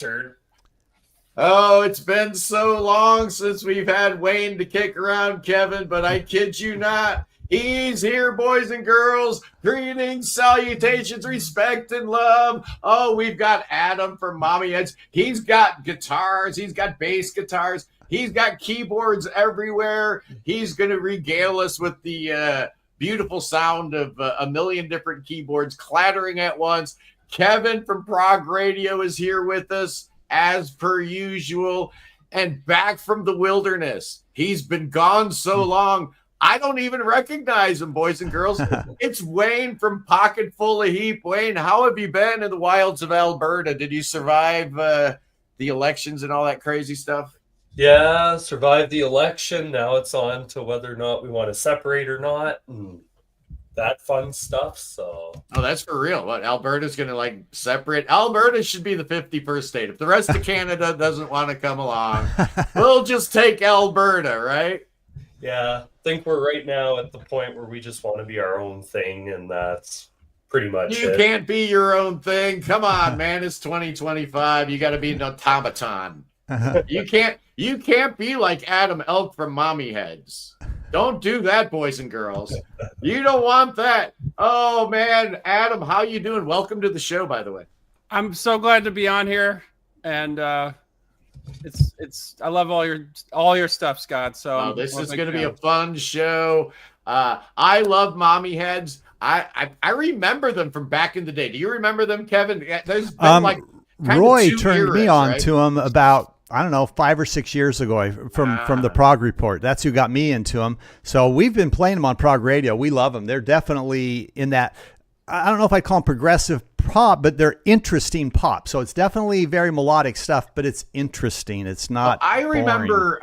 Turn. Oh, it's been so long since we've had Wayne to kick around, Kevin, but I kid you not. He's here, boys and girls. Greetings, salutations, respect, and love. Oh, we've got Adam from Mommyheads. He's got guitars. He's got bass guitars. He's got keyboards everywhere. He's going to regale us with the beautiful sound of a million different keyboards clattering at once. Kevin from Pog Radio is here with us, as per usual, and back from the wilderness. He's been gone so long, I don't even recognize him, boys and girls. It's Wayne from Pocket Full of Heap. Wayne, how have you been in the wilds of Alberta? Did you survive the elections and all that crazy stuff? Yeah, survived the election. Now it's on to whether or not we want to separate or not. And that fun stuff. So that's for real. What, Alberta's going to separate? Alberta should be the 51st state. If the rest of Canada doesn't want to come along, we'll just take Alberta, right? Yeah, I think we're right now at the point where we just want to be our own thing, and that's pretty much it. You can't be your own thing. Come on, man. It's 2025. You got to be an automaton. You can't be like Adam Elk from Mommyheads. Don't do that, boys and girls. You don't want that. Oh man, Adam, how you doing? Welcome to the show, by the way. I'm so glad to be on here, and it's I love all your stuff, Scott. So this is going to be a fun show. I love Mommyheads. I remember them from back in the day. Do you remember them, Kevin? There's been Roy turned me on to them about, I don't know, 5 or 6 years ago from the Prog Report. That's who got me into them. So we've been playing them on Prog Radio. We love them. They're definitely in that, I don't know if I call them progressive pop, but they're interesting pop. So it's definitely very melodic stuff, but it's interesting. It's not I remember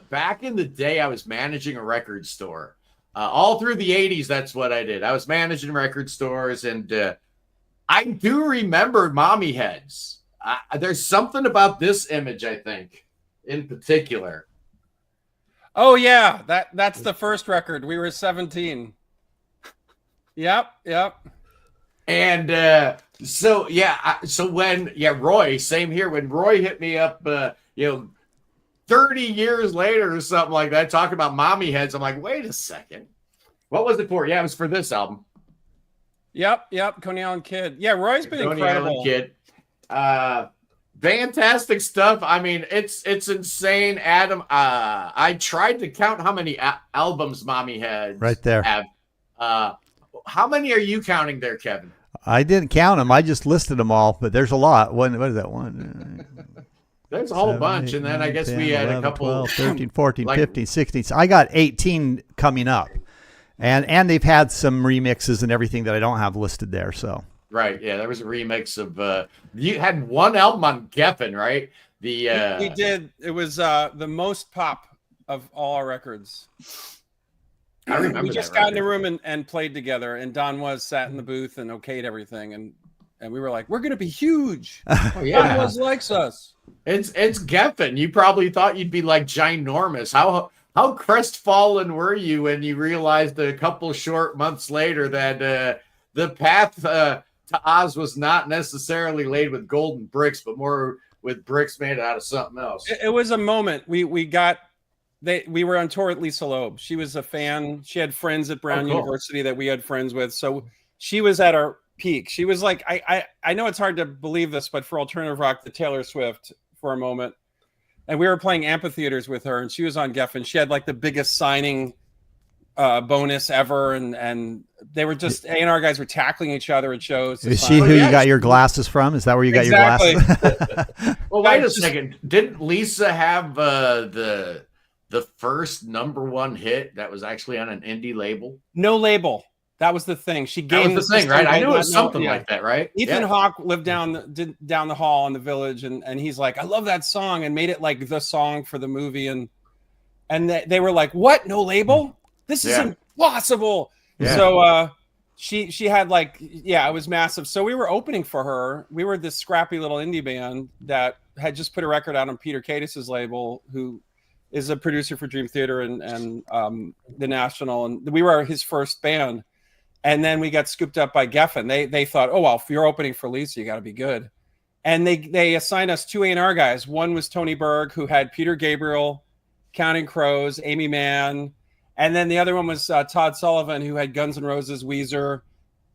back in the day, I was managing a record store. All through the 80s, that's what I did. I was managing record stores, and I do remember Mommyheads. There's something about this image, I think, in particular. Oh yeah, that's the first record. We were 17. Yep. And so when Roy, same here. When Roy hit me up, 30 years later or something like that, talking about Mommyheads, I'm like, wait a second, what was it for? Yeah, it was for this album. Yep. Coney Island Kid. Yeah, Roy's been Coney incredible. Island Kid. Fantastic stuff. I mean, it's insane, Adam. I tried to count how many albums Mommyheads right there have. How many are you counting there, Kevin? I didn't count them. I just listed them all, but there's a lot. What is that one? There's a whole bunch, and then 9, I guess 10, we had 11, a couple. 12, 13, 14, 15, 16. So I got 18 coming up. And they've had some remixes and everything that I don't have listed there. So right, yeah, there was a remix of you had one album on Geffen, right? We did. It was the most pop of all our records. I remember. We just got in the room and played together, and Don Was sat in the booth and okayed everything, and we were like, we're gonna be huge. Oh, yeah. Don Was likes us. It's Geffen. You probably thought you'd be like ginormous. How crestfallen were you when you realized a couple short months later that the path to Oz was not necessarily laid with golden bricks, but more with bricks made out of something else? It was a moment. We were on tour with Lisa Loeb. She was a fan. She had friends at Brown University that we had friends with. So she was at our peak. She was like, I know it's hard to believe this, but for alternative rock, the Taylor Swift for a moment. And we were playing amphitheaters with her, and she was on Geffen. She had like the biggest signing bonus ever, and they were just A&R guys were tackling each other at shows. Is she who you got your glasses from? Is that where you got your glasses? Well, wait a second. Didn't Lisa have the first #1 hit that was actually on an indie label? No label. That was the thing. She gave that was the thing, right? I knew it was something like that, right? Ethan Hawke lived down the hall in the Village, and he's like, I love that song, and made it like the song for the movie, and they were like, what? No label? This is impossible. Yeah. So she had it was massive. So we were opening for her. We were this scrappy little indie band that had just put a record out on Peter Cadis's label, who is a producer for Dream Theater and the National, and we were his first band. And then we got scooped up by Geffen. They thought, oh, well, if you're opening for Lisa, you got to be good. And they assigned us 2 A&R guys. One was Tony Berg, who had Peter Gabriel, Counting Crows, Amy Mann. And then the other one was Todd Sullivan, who had Guns N' Roses, Weezer.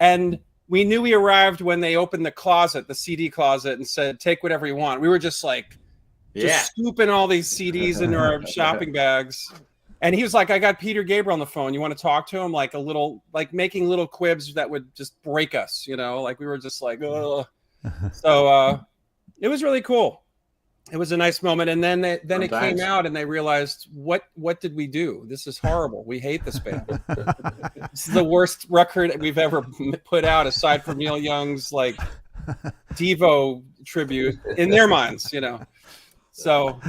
And we knew we arrived when they opened the closet, the CD closet, and said, take whatever you want. We were just like, scooping all these CDs into our shopping bags. And he was like, I got Peter Gabriel on the phone. You want to talk to him? Like making little quibs that would just break us, like we were just like, ugh. So it was really cool. It was a nice moment. And then it came out and they realized, what did we do? This is horrible. We hate this band. This is the worst record we've ever put out, aside from Neil Young's like Devo tribute in their minds, So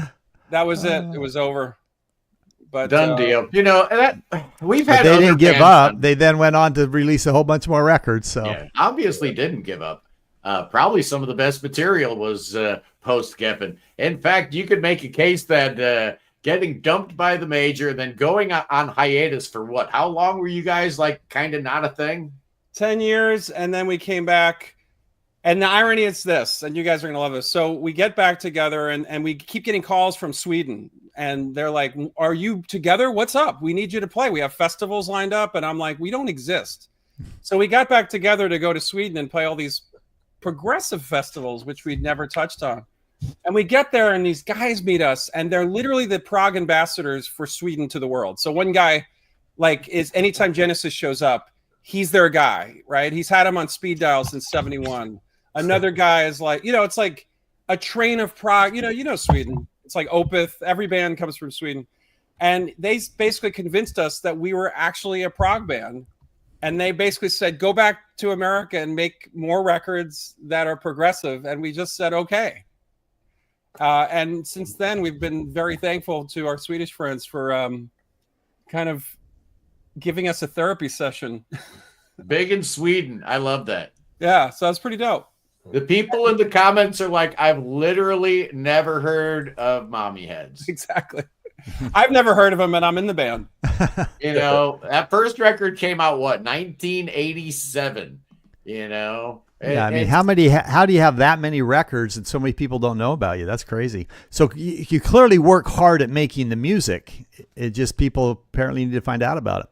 that was it. It was over. But done deal. That we've had. But they didn't give up. On. They then went on to release a whole bunch more records. So obviously didn't give up. Probably some of the best material was post Geffen. In fact, you could make a case that getting dumped by the major, then going on hiatus for what? How long were you guys like kind of not a thing? 10 years, and then we came back. And the irony is this, and you guys are going to love this. So we get back together, and we keep getting calls from Sweden. And they're like, are you together? What's up? We need you to play. We have festivals lined up. And I'm like, we don't exist. So we got back together to go to Sweden and play all these progressive festivals, which we'd never touched on. And we get there, and these guys meet us, and they're literally the Prague ambassadors for Sweden to the world. So one guy, is anytime Genesis shows up, he's their guy, right? He's had him on speed dial since 71. Another guy is like, it's like a train of Prague. Sweden. It's like Opeth. Every band comes from Sweden. And they basically convinced us that we were actually a prog band. And they basically said, go back to America and make more records that are progressive. And we just said, okay. And since then, we've been very thankful to our Swedish friends for kind of giving us a therapy session. Big in Sweden. I love that. Yeah, so that's pretty dope. The people in the comments are like, I've literally never heard of Mommyheads. Exactly. I've never heard of them, and I'm in the band. That first record came out, 1987, Yeah, I mean, how do you have that many records and so many people don't know about you? That's crazy. So you clearly work hard at making the music. It just people apparently need to find out about it.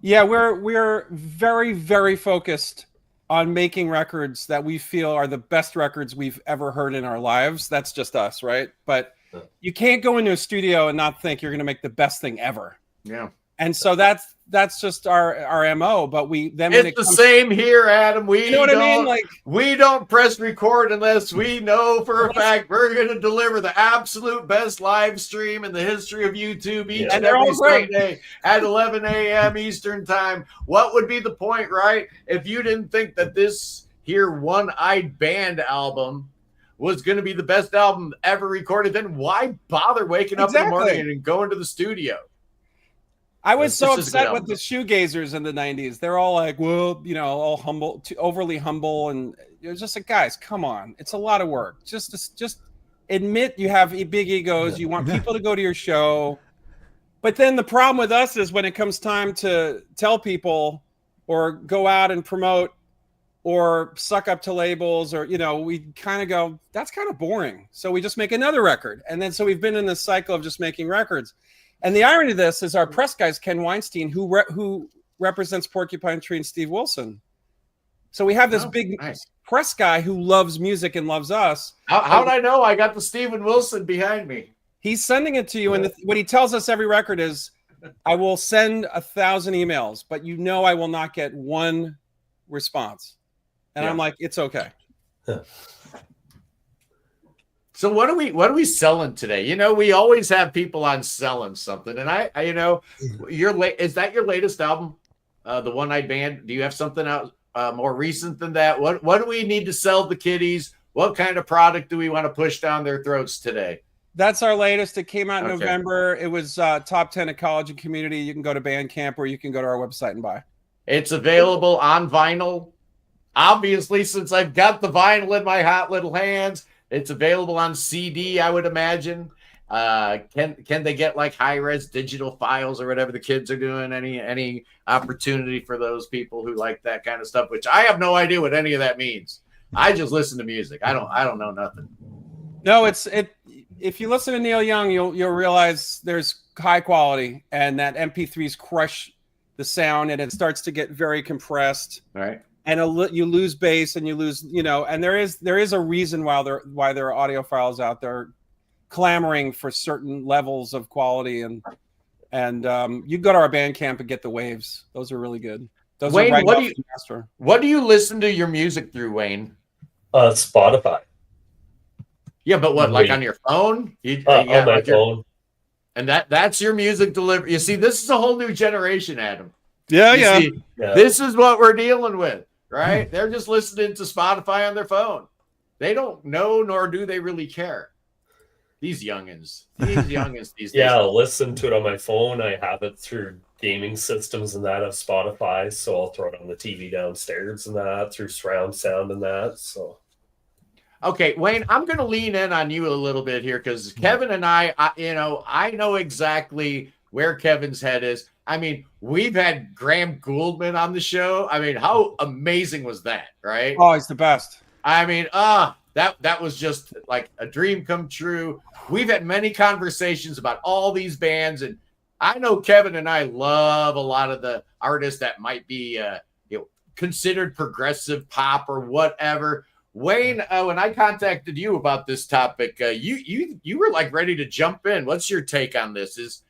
Yeah, we're very, very focused on making records that we feel are the best records we've ever heard in our lives. That's just us, right? But you can't go into a studio and not think you're going to make the best thing ever. Yeah. And so that's just our MO. But it's the same here, Adam. You know what I mean? Like, we don't press record unless we know for a fact we're going to deliver the absolute best live stream in the history of YouTube each and every Sunday at 11 a.m. Eastern time. What would be the point, right? If you didn't think that this here One-Eyed Band album was going to be the best album ever recorded, then why bother waking up in the morning and going to the studio? I was so upset with the shoegazers in the 90s. They're all like, well, all humble, overly humble. And it was just like, guys, come on. It's a lot of work. Just admit you have big egos. You want people to go to your show. But then the problem with us is when it comes time to tell people or go out and promote or suck up to labels or, we kind of go, that's kind of boring. So we just make another record. And then so we've been in this cycle of just making records. And the irony of this is our press guy's Ken Weinstein, who represents Porcupine Tree and Steve Wilson. So we have this big press guy who loves music and loves us. How'd I know? I got the Steven Wilson behind me. He's sending it to you. And what he tells us every record is, I will send 1,000 emails, but I will not get one response. And I'm like, it's okay. So what are we selling today? We always have people on selling something, and I is that your latest album, the One-Eyed Band? Do you have something out more recent than that? What do we need to sell the kiddies? What kind of product do we want to push down their throats today? That's our latest. It came out in November. It was top 10 at College and Community. You can go to Bandcamp or you can go to our website and buy. It's available on vinyl. Obviously, since I've got the vinyl in my hot little hands. It's available on CD, I would imagine. Can they get like high-res digital files or whatever the kids are doing? Any opportunity for those people who like that kind of stuff, which I have no idea what any of that means. I just listen to music. I don't know nothing. No, if you listen to Neil Young, you'll realize there's high quality, and that MP3s crush the sound, and it starts to get very compressed. Right. And you lose bass, and you lose, and there is a reason why there are audiophiles out there clamoring for certain levels of quality, and you go to our Bandcamp and get the waves. Those are really good. Those Wayne, are right what off do you the master. what do you listen to your music through, Wayne? Spotify. Yeah, but what, like on your phone? On my phone. And that's your music delivery. You see, this is a whole new generation, Adam. Yeah. See, this is what we're dealing with, right? They're just listening to Spotify on their phone. They don't know, nor do they really care. These youngins these days. Yeah, I'll listen to it on my phone. I have it through gaming systems and that of Spotify, so I'll throw it on the TV downstairs and that through surround sound and that. So, okay, Wayne, I'm going to lean in on you a little bit here because Kevin and I know exactly where Kevin's head is. I mean, we've had Graham Gouldman on the show. I mean, how amazing was that, right? Oh, he's the best. I mean, that was just like a dream come true. We've had many conversations about all these bands, and I know Kevin and I love a lot of the artists that might be considered progressive pop or whatever. Wayne, when I contacted you about this topic, you were like ready to jump in. What's your take on this?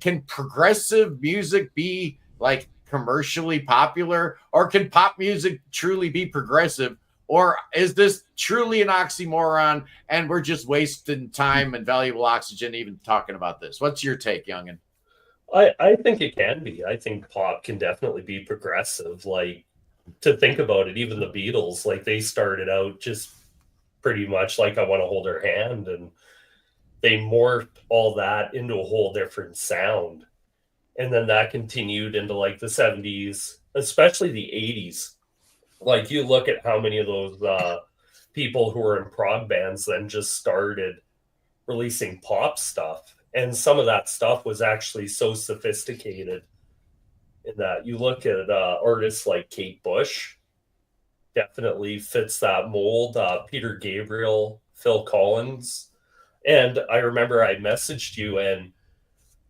Can progressive music be like commercially popular, or can pop music truly be progressive? Or is this truly an oxymoron and we're just wasting time and valuable oxygen even talking about this? What's your take, youngin? I think it can be. I think pop can definitely be progressive. Like, to think about it, even the Beatles, like, they started out just pretty much like I Want to Hold Her Hand, and they morphed all that into a whole different sound. And then that continued into like the 70s, especially the 80s. Like, you look at how many of those people who were in prog bands then just started releasing pop stuff. And some of that stuff was actually so sophisticated in that you look at artists like Kate Bush, definitely fits that mold. Peter Gabriel, Phil Collins. And I remember I messaged you, and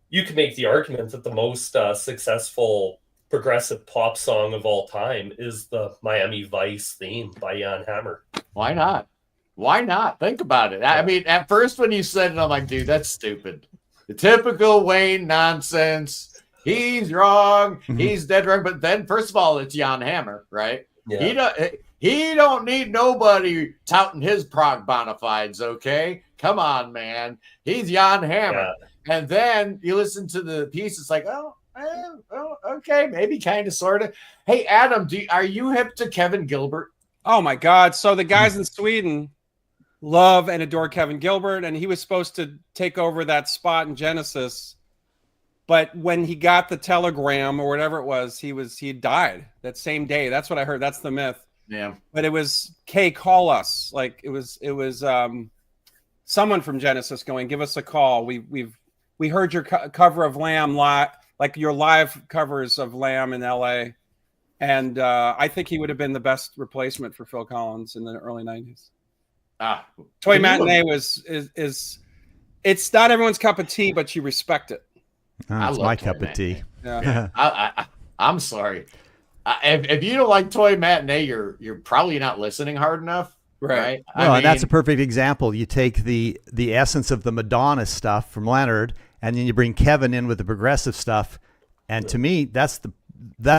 you can make the argument that the most successful progressive pop song of all time is the Miami Vice theme by Jan Hammer. Why not? Why not? Think about it. I mean, at first when you said it, I'm like, dude, that's stupid. The typical Wayne nonsense. He's wrong. He's dead wrong. But then, first of all, it's Jan Hammer, right? Yeah. He don't need nobody touting his prog bona fides, okay? Come on, man. He's Jan Hammer. Yeah. And then you listen to the piece, it's like, oh, okay, maybe kind of, sort of. Hey, Adam, are you hip to Kevin Gilbert? Oh, my God. So the guys in Sweden love and adore Kevin Gilbert, and he was supposed to take over that spot in Genesis. But when he got the telegram or whatever it was, he died that same day. That's what I heard. That's the myth. Yeah. But it was, Kay, call us. Like, it was someone from Genesis going, give us a call. We heard your cover of Lamb live, like your live covers of Lamb in LA. And I think he would have been the best replacement for Phil Collins in the early 90s. Toy Matinee is it's not everyone's cup of tea, but you respect it. Oh, it's my cup of tea. Yeah. I'm sorry. If you don't like Toy Matinee, you're probably not listening hard enough. Right. Well, and that's a perfect example. You take the essence of the Madonna stuff from Leonard, and then you bring Kevin in with the progressive stuff. And to me, that's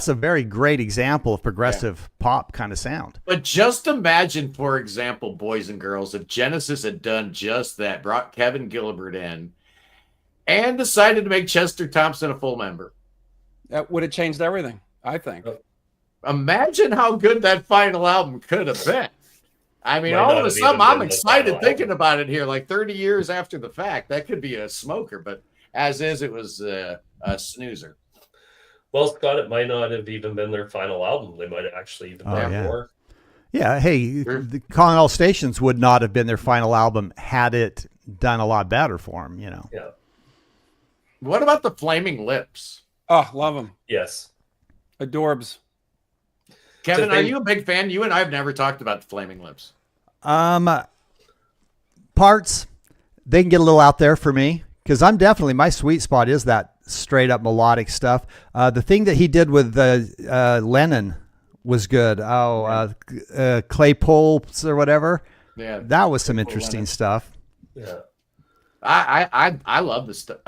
a very great example of progressive pop kind of sound. But just imagine, for example, boys and girls, if Genesis had done just that, brought Kevin Gilbert in, and decided to make Chester Thompson a full member. That would have changed everything, I think. Imagine how good that final album could have been. I mean, all of a sudden, I'm excited thinking about it here, like 30 years after the fact. That could be a smoker, but as is, it was a snoozer. Well, Scott, it might not have even been their final album. They might have actually even done more. Yeah, hey, the Calling All Stations would not have been their final album had it done a lot better for them, you know. Yeah. What about the Flaming Lips? Oh, love them. Yes. Adorbs. Kevin, are you a big fan? You and I have never talked about the Flaming Lips. Parts, they can get a little out there for me because my sweet spot is that straight up melodic stuff. The thing that he did with Lennon was good. Claypoles or whatever. Yeah, that was some interesting stuff. Yeah, I love the stuff.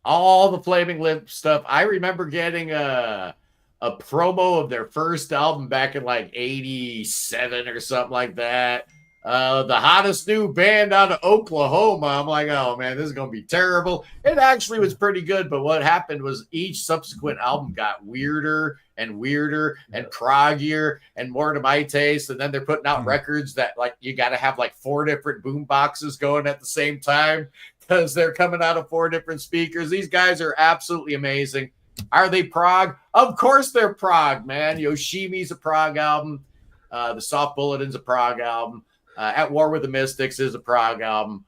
All the Flaming Lips stuff. I remember getting a promo of their first album back in like '87 or something like that. The hottest new band out of Oklahoma. I'm like, oh man, this is gonna be terrible. It actually was pretty good, but what happened was each subsequent album got weirder and proggier and more to my taste. And then they're putting out records that like you got to have like 4 different boom boxes going at the same time because they're coming out of 4 different speakers. These guys are absolutely amazing. Are they prog? Of course they're prog, man. Yoshimi's a prog album. The Soft Bulletin's a prog album. At War with the Mystics is a prog album.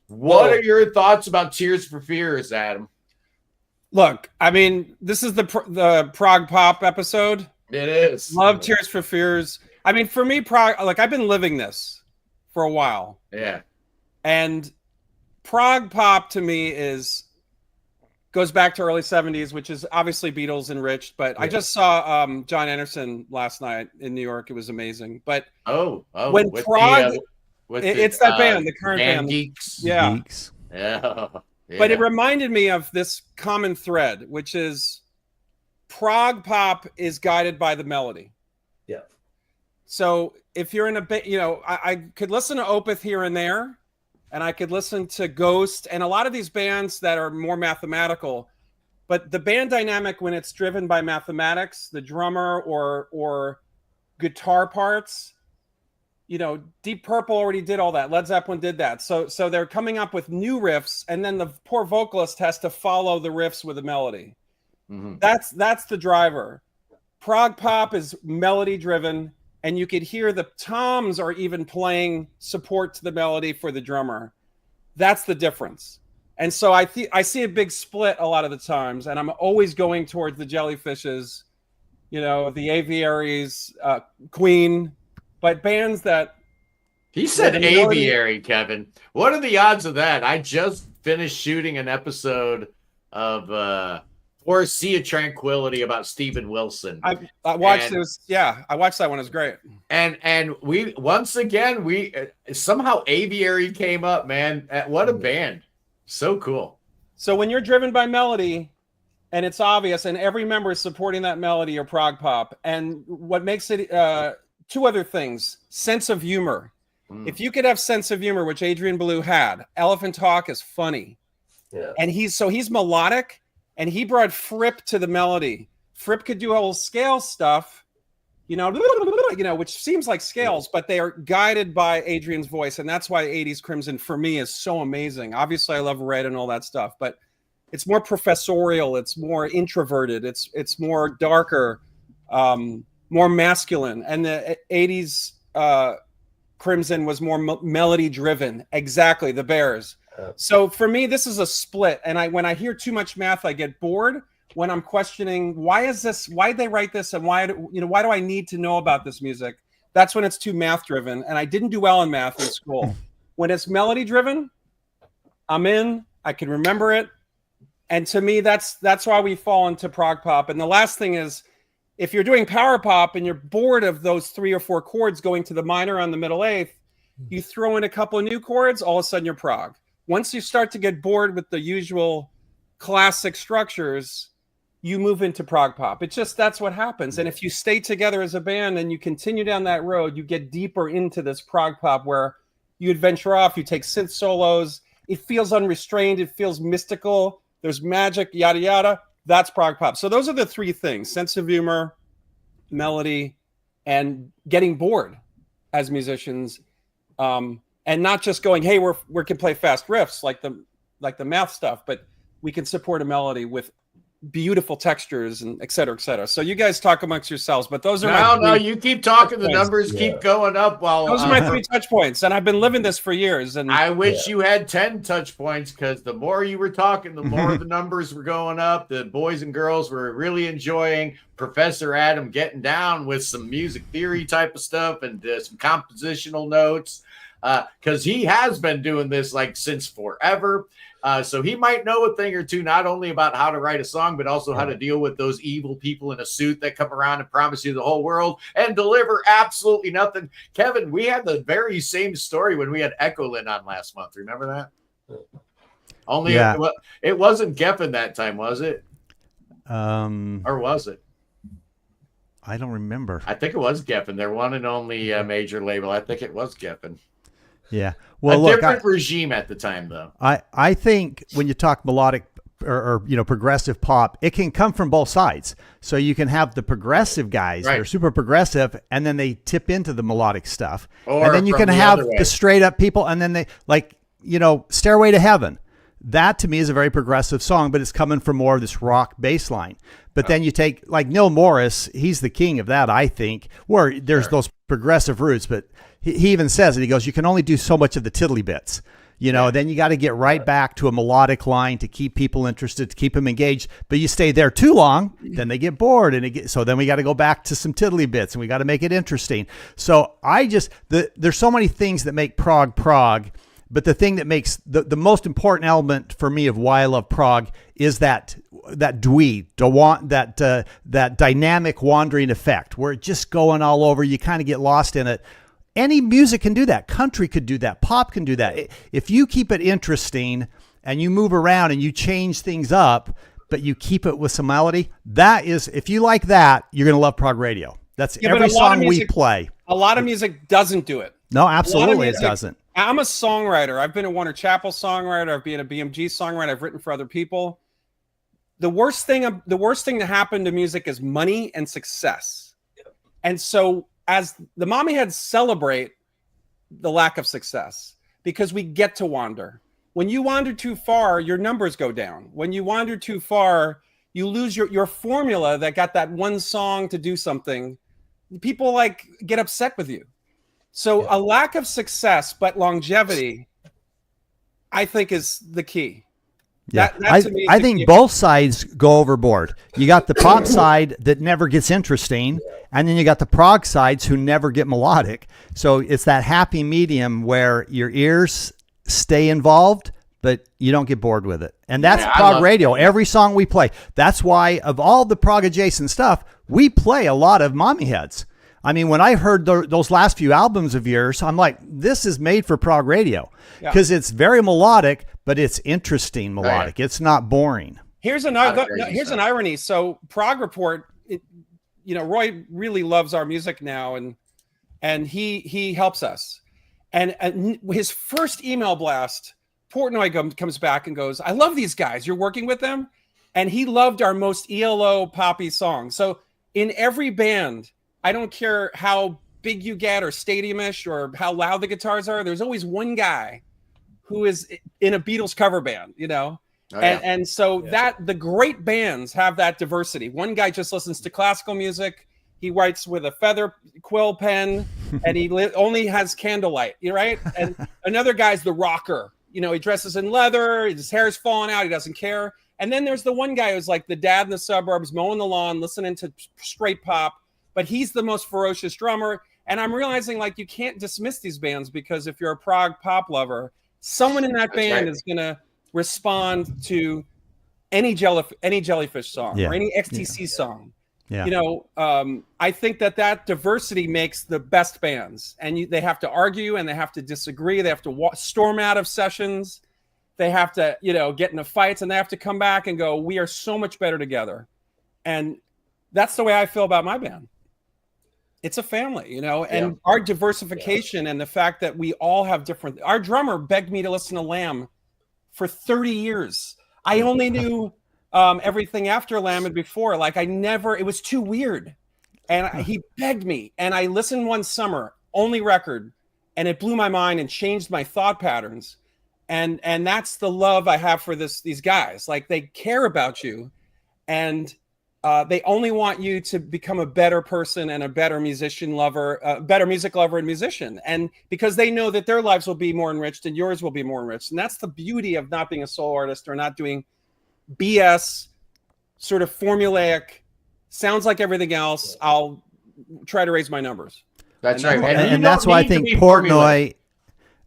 What are your thoughts about Tears for Fears, Adam? Look, I mean, this is the prog pop episode. It is. Love Tears for Fears. I mean, for me, prog, like I've been living this for a while. Yeah. And prog pop to me goes back to early 70s, which is obviously Beatles enriched, but I just saw John Anderson last night in New York. It was amazing. But when prog, it's that band, the current band. Geeks. Yeah. Geeks. Yeah. But it reminded me of this common thread, which is prog pop is guided by the melody. Yeah. So if you're in I could listen to Opeth here and there, and I could listen to Ghost and a lot of these bands that are more mathematical, but the band dynamic when it's driven by mathematics, the drummer or guitar parts, Deep Purple already did all that. Led Zeppelin did that. So they're coming up with new riffs, and then the poor vocalist has to follow the riffs with a melody. Mm-hmm. That's the driver. Prog pop is melody driven. And you could hear the toms are even playing support to the melody for the drummer. That's the difference. And so I see a big split a lot of the times, and I'm always going towards the Jellyfishes, the Aviaries, Queen, but bands that... He said Aviary, Kevin. What are the odds of that? I just finished shooting an episode of... or Sea of Tranquility about Steven Wilson. I watched this. Yeah, I watched that one. It was great. And we once again somehow Aviary came up, man. What a band! So cool. So when you're driven by melody, and it's obvious, and every member is supporting that melody or prog pop, and what makes it 2 other things: sense of humor. If you could have sense of humor, which Adrian Belew had, Elephant Talk is funny. Yeah. And he's melodic. And he brought Fripp to the melody. Fripp could do all scale stuff, which seems like scales, but they are guided by Adrian's voice. And that's why 80s Crimson for me is so amazing. Obviously, I love Red and all that stuff, but it's more professorial. It's more introverted. It's more darker, more masculine. And the 80s Crimson was more melody driven. Exactly, the Bears. So for me, this is a split. And when I hear too much math, I get bored. When I'm questioning, why did they write this? And why do I need to know about this music? That's when it's too math driven. And I didn't do well in math in school. When it's melody driven, I'm in, I can remember it. And to me, that's why we fall into prog pop. And the last thing is, if you're doing power pop and you're bored of those 3 or 4 chords going to the minor on the middle eighth, you throw in a couple of new chords, all of a sudden you're prog. Once you start to get bored with the usual classic structures, you move into prog pop. That's what happens. And if you stay together as a band and you continue down that road, you get deeper into this prog pop where you adventure off, you take synth solos, it feels unrestrained, it feels mystical, there's magic, yada, yada. That's prog pop. So those are the 3 things: sense of humor, melody, and getting bored as musicians. And not just going, hey, we can play fast riffs like the math stuff, but we can support a melody with beautiful textures and et cetera, et cetera. So you guys talk amongst yourselves, but those are no, you keep talking. The numbers keep going up. While those are my 3 touch points, and I've been living this for years. And I wish you had 10 touch points, because the more you were talking, the more the numbers were going up. The boys and girls were really enjoying Professor Adam getting down with some music theory type of stuff and some compositional notes, because he has been doing this like since forever. So he might know a thing or two, not only about how to write a song, but also how to deal with those evil people in a suit that come around and promise you the whole world and deliver absolutely nothing. Kevin, we had the very same story when we had Echolin on last month. Remember that? Only it wasn't Geffen that time, was it? Or was it? I don't remember. I think it was Geffen. Their one and only major label. I think it was Geffen. Yeah. Well, different regime at the time, though. I think when you talk melodic or progressive pop, it can come from both sides. So you can have the progressive guys that are super progressive, and then they tip into the melodic stuff, and then you can have the straight up people, and then they Stairway to Heaven. That to me is a very progressive song, but it's coming from more of this rock bass line. But then you take like Neil Morris, he's the king of that, I think, where there's those progressive roots, but he even says it. He goes, you can only do so much of the tiddly bits, then you got to get right back to a melodic line to keep people interested, to keep them engaged. But you stay there too long, then they get bored. So then we got to go back to some tiddly bits, and we got to make it interesting. So there's so many things that make prog. But the thing that makes the most important element for me of why I love prog is that dweeb, that dynamic wandering effect where it's just going all over. You kind of get lost in it. Any music can do that. Country could do that. Pop can do that. If you keep it interesting and you move around and you change things up, but you keep it with some melody, if you like that, you're going to love prog radio. That's every song we play. A lot of music doesn't do it. No, absolutely it doesn't. I'm a songwriter. I've been a Warner Chappell songwriter. I've been a BMG songwriter. I've written for other people. The worst thing to happen to music is money and success. And so as the Mommyheads celebrate the lack of success, because we get to wander. When you wander too far, your numbers go down. When you wander too far, you lose your formula that got that one song to do something. People get upset with you. So a lack of success, but longevity, I think is the key. Yeah, I think both sides go overboard. You got the pop side that never gets interesting, and then you got the prog sides who never get melodic. So it's that happy medium where your ears stay involved, but you don't get bored with it. And that's prog radio. Every song we play. That's why of all the prog adjacent stuff, we play a lot of Mommyheads. I mean, when I heard those last few albums of yours, I'm like, this is made for prog radio because it's very melodic, but it's interesting melodic. Right. It's not boring. Here's an irony. So Prog Report, Roy really loves our music now, and he helps us. And his first email blast, Portnoy comes back and goes, "I love these guys. You're working with them," and he loved our most ELO poppy song. So in every band, I don't care how big you get or stadiumish or how loud the guitars are, there's always one guy who is in a Beatles cover band, and so that the great bands have that diversity. One guy just listens to classical music. He writes with a feather quill pen and he only has candlelight, right? And another guy's the rocker. He dresses in leather, his hair's falling out, he doesn't care. And then there's the one guy who's like the dad in the suburbs, mowing the lawn, listening to straight pop. But he's the most ferocious drummer. And I'm realizing you can't dismiss these bands because if you're a prog pop lover, someone in that band is going to respond to any Jellyfish song or any XTC song. Yeah. I think that diversity makes the best bands, and they have to argue and they have to disagree. They have to storm out of sessions. They have to, get into fights, and they have to come back and go, we are so much better together. And that's the way I feel about my band. It's a family, and our diversification and the fact that we all have our drummer begged me to listen to Lamb for 30 years. I only knew everything after Lamb and before. It was too weird. And he begged me, and I listened one summer, only record, and it blew my mind and changed my thought patterns. And that's the love I have for these guys. They care about you. and they only want you to become a better person and a better musician lover, better music lover and musician. And because they know that their lives will be more enriched and yours will be more enriched. And that's the beauty of not being a solo artist or not doing BS, sort of formulaic, sounds like everything else. I'll try to raise my numbers. That's right. And that's why I think Portnoy,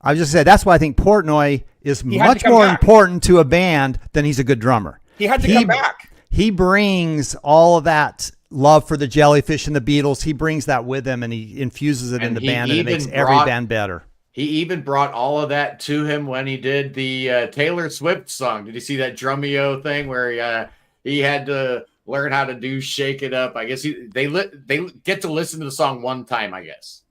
I just said, that's why I think Portnoy is much more important to a band than he's a good drummer. He had to come back. He brings all of that love for the Jellyfish and the Beatles. He brings that with him, and he infuses it in the band, and it makes every band better. He even brought all of that to him when he did the Taylor Swift song. Did you see that Drumeo thing where he had to learn how to do Shake It Up? I guess they get to listen to the song one time, I guess,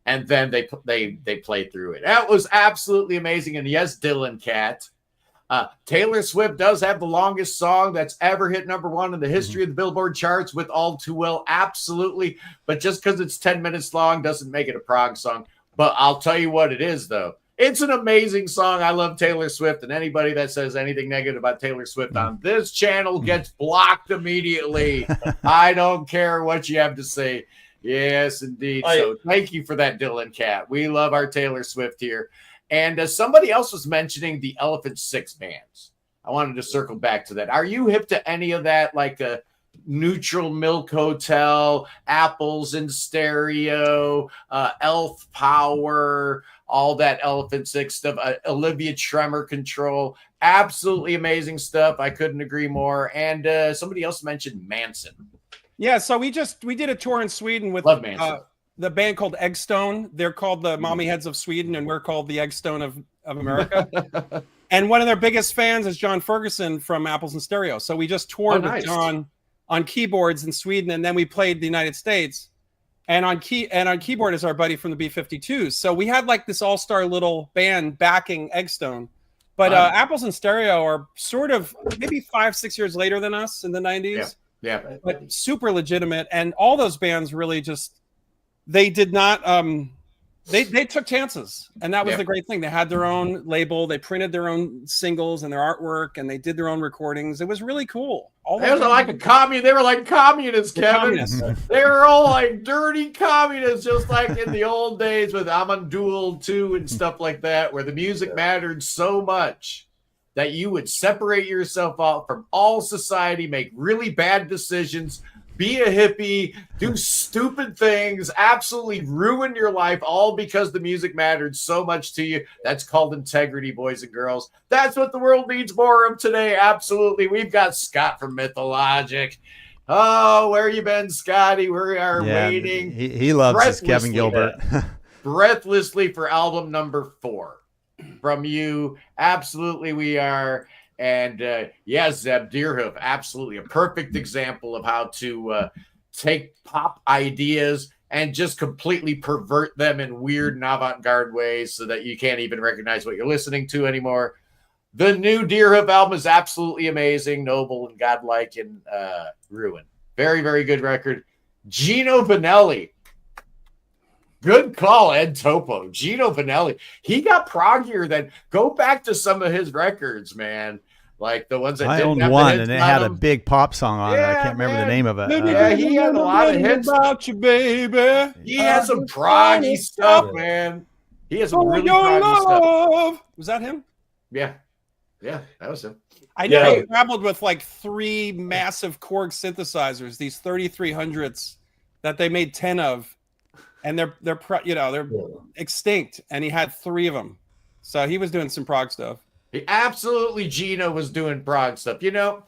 and then they play through it. That was absolutely amazing. And yes, Dylan Cat. Taylor Swift does have the longest song that's ever hit #1 in the history of the Billboard charts with All Too Well. Absolutely. But just because it's 10 minutes long doesn't make it a prog song. But I'll tell you what it is, though. It's an amazing song. I love Taylor Swift, and anybody that says anything negative about Taylor Swift on this channel gets blocked immediately. I don't care what you have to say. Yes, indeed. So thank you for that, Dylan Cat. We love our Taylor Swift here. And somebody else was mentioning the Elephant Six bands. I wanted to circle back to that. Are you hip to any of that, like a Neutral Milk Hotel, Apples in Stereo, Elf Power, all that Elephant Six stuff, Olivia Tremor Control? Absolutely amazing stuff. I couldn't agree more. And somebody else mentioned Manson. Yeah, so we did a tour in Sweden with the band called Eggstone. They're called the Mommyheads of Sweden, and we're called the Eggstone of America. And one of their biggest fans is John Ferguson from Apples and Stereo. So we just toured with John on keyboards in Sweden, and then we played the United States. And on keyboard is our buddy from the B-52s. So we had like this all-star little band backing Eggstone. But Apples and Stereo are sort of maybe 5-6 years later than us in the 90s. Yeah. But super legitimate. And all those bands really just, they did not, they took chances. And that was the great thing. They had their own label. They printed their own singles and their artwork, and they did their own recordings. It was really cool. They were like communists, Kevin. They were all like dirty communists, just like in the old days with Amandul 2 and stuff like that, where the music mattered so much that you would separate yourself out from all society, make really bad decisions, be a hippie, do stupid things, absolutely ruin your life, all because the music mattered so much to you. That's called integrity, boys and girls. That's what the world needs more of today. Absolutely. We've got Scott from Mythologic. Oh, where you been, Scotty? We are waiting. He loves his Kevin Gilbert. Breathlessly for album number 4 from you. Absolutely, we are. And Zeb Deerhoof, absolutely a perfect example of how to take pop ideas and just completely pervert them in weird and avant-garde ways so that you can't even recognize what you're listening to anymore. The new Deerhoof album is absolutely amazing, noble and godlike, and ruin. Very, very good record. Gino Vanelli. Good call, Ed Topo. Gino Vanelli. He got proggier than, go back to some of his records, man. Like the ones that I didn't owned one, and it had a big pop song on it. I can't remember the name of it. He had a lot of hits. About you, baby. He has some proggy stuff, man. He has some really proggy stuff. Was that him? Yeah, that was him. I know he traveled with like 3 massive Korg synthesizers, these 3300s that they made 10 of. And they're extinct, and he had 3 of them. So he was doing some prog stuff. Absolutely, Gino was doing prog stuff. You know,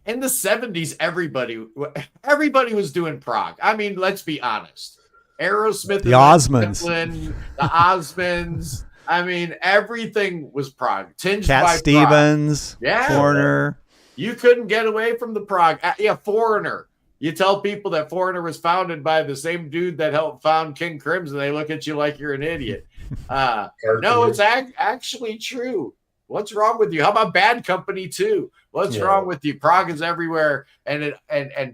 in the 70s, everybody was doing prog. I mean, let's be honest. Aerosmith, the Osmonds, the Osmonds. I mean, everything was prog. Tinged Cat by Stevens, prog. Foreigner. You couldn't get away from the prog. Foreigner. You tell people that Foreigner was founded by the same dude that helped found King Crimson, they look at you like you're an idiot. No, it's actually true. What's wrong with you? How about Bad Company too? What's wrong with you? Prog is everywhere, and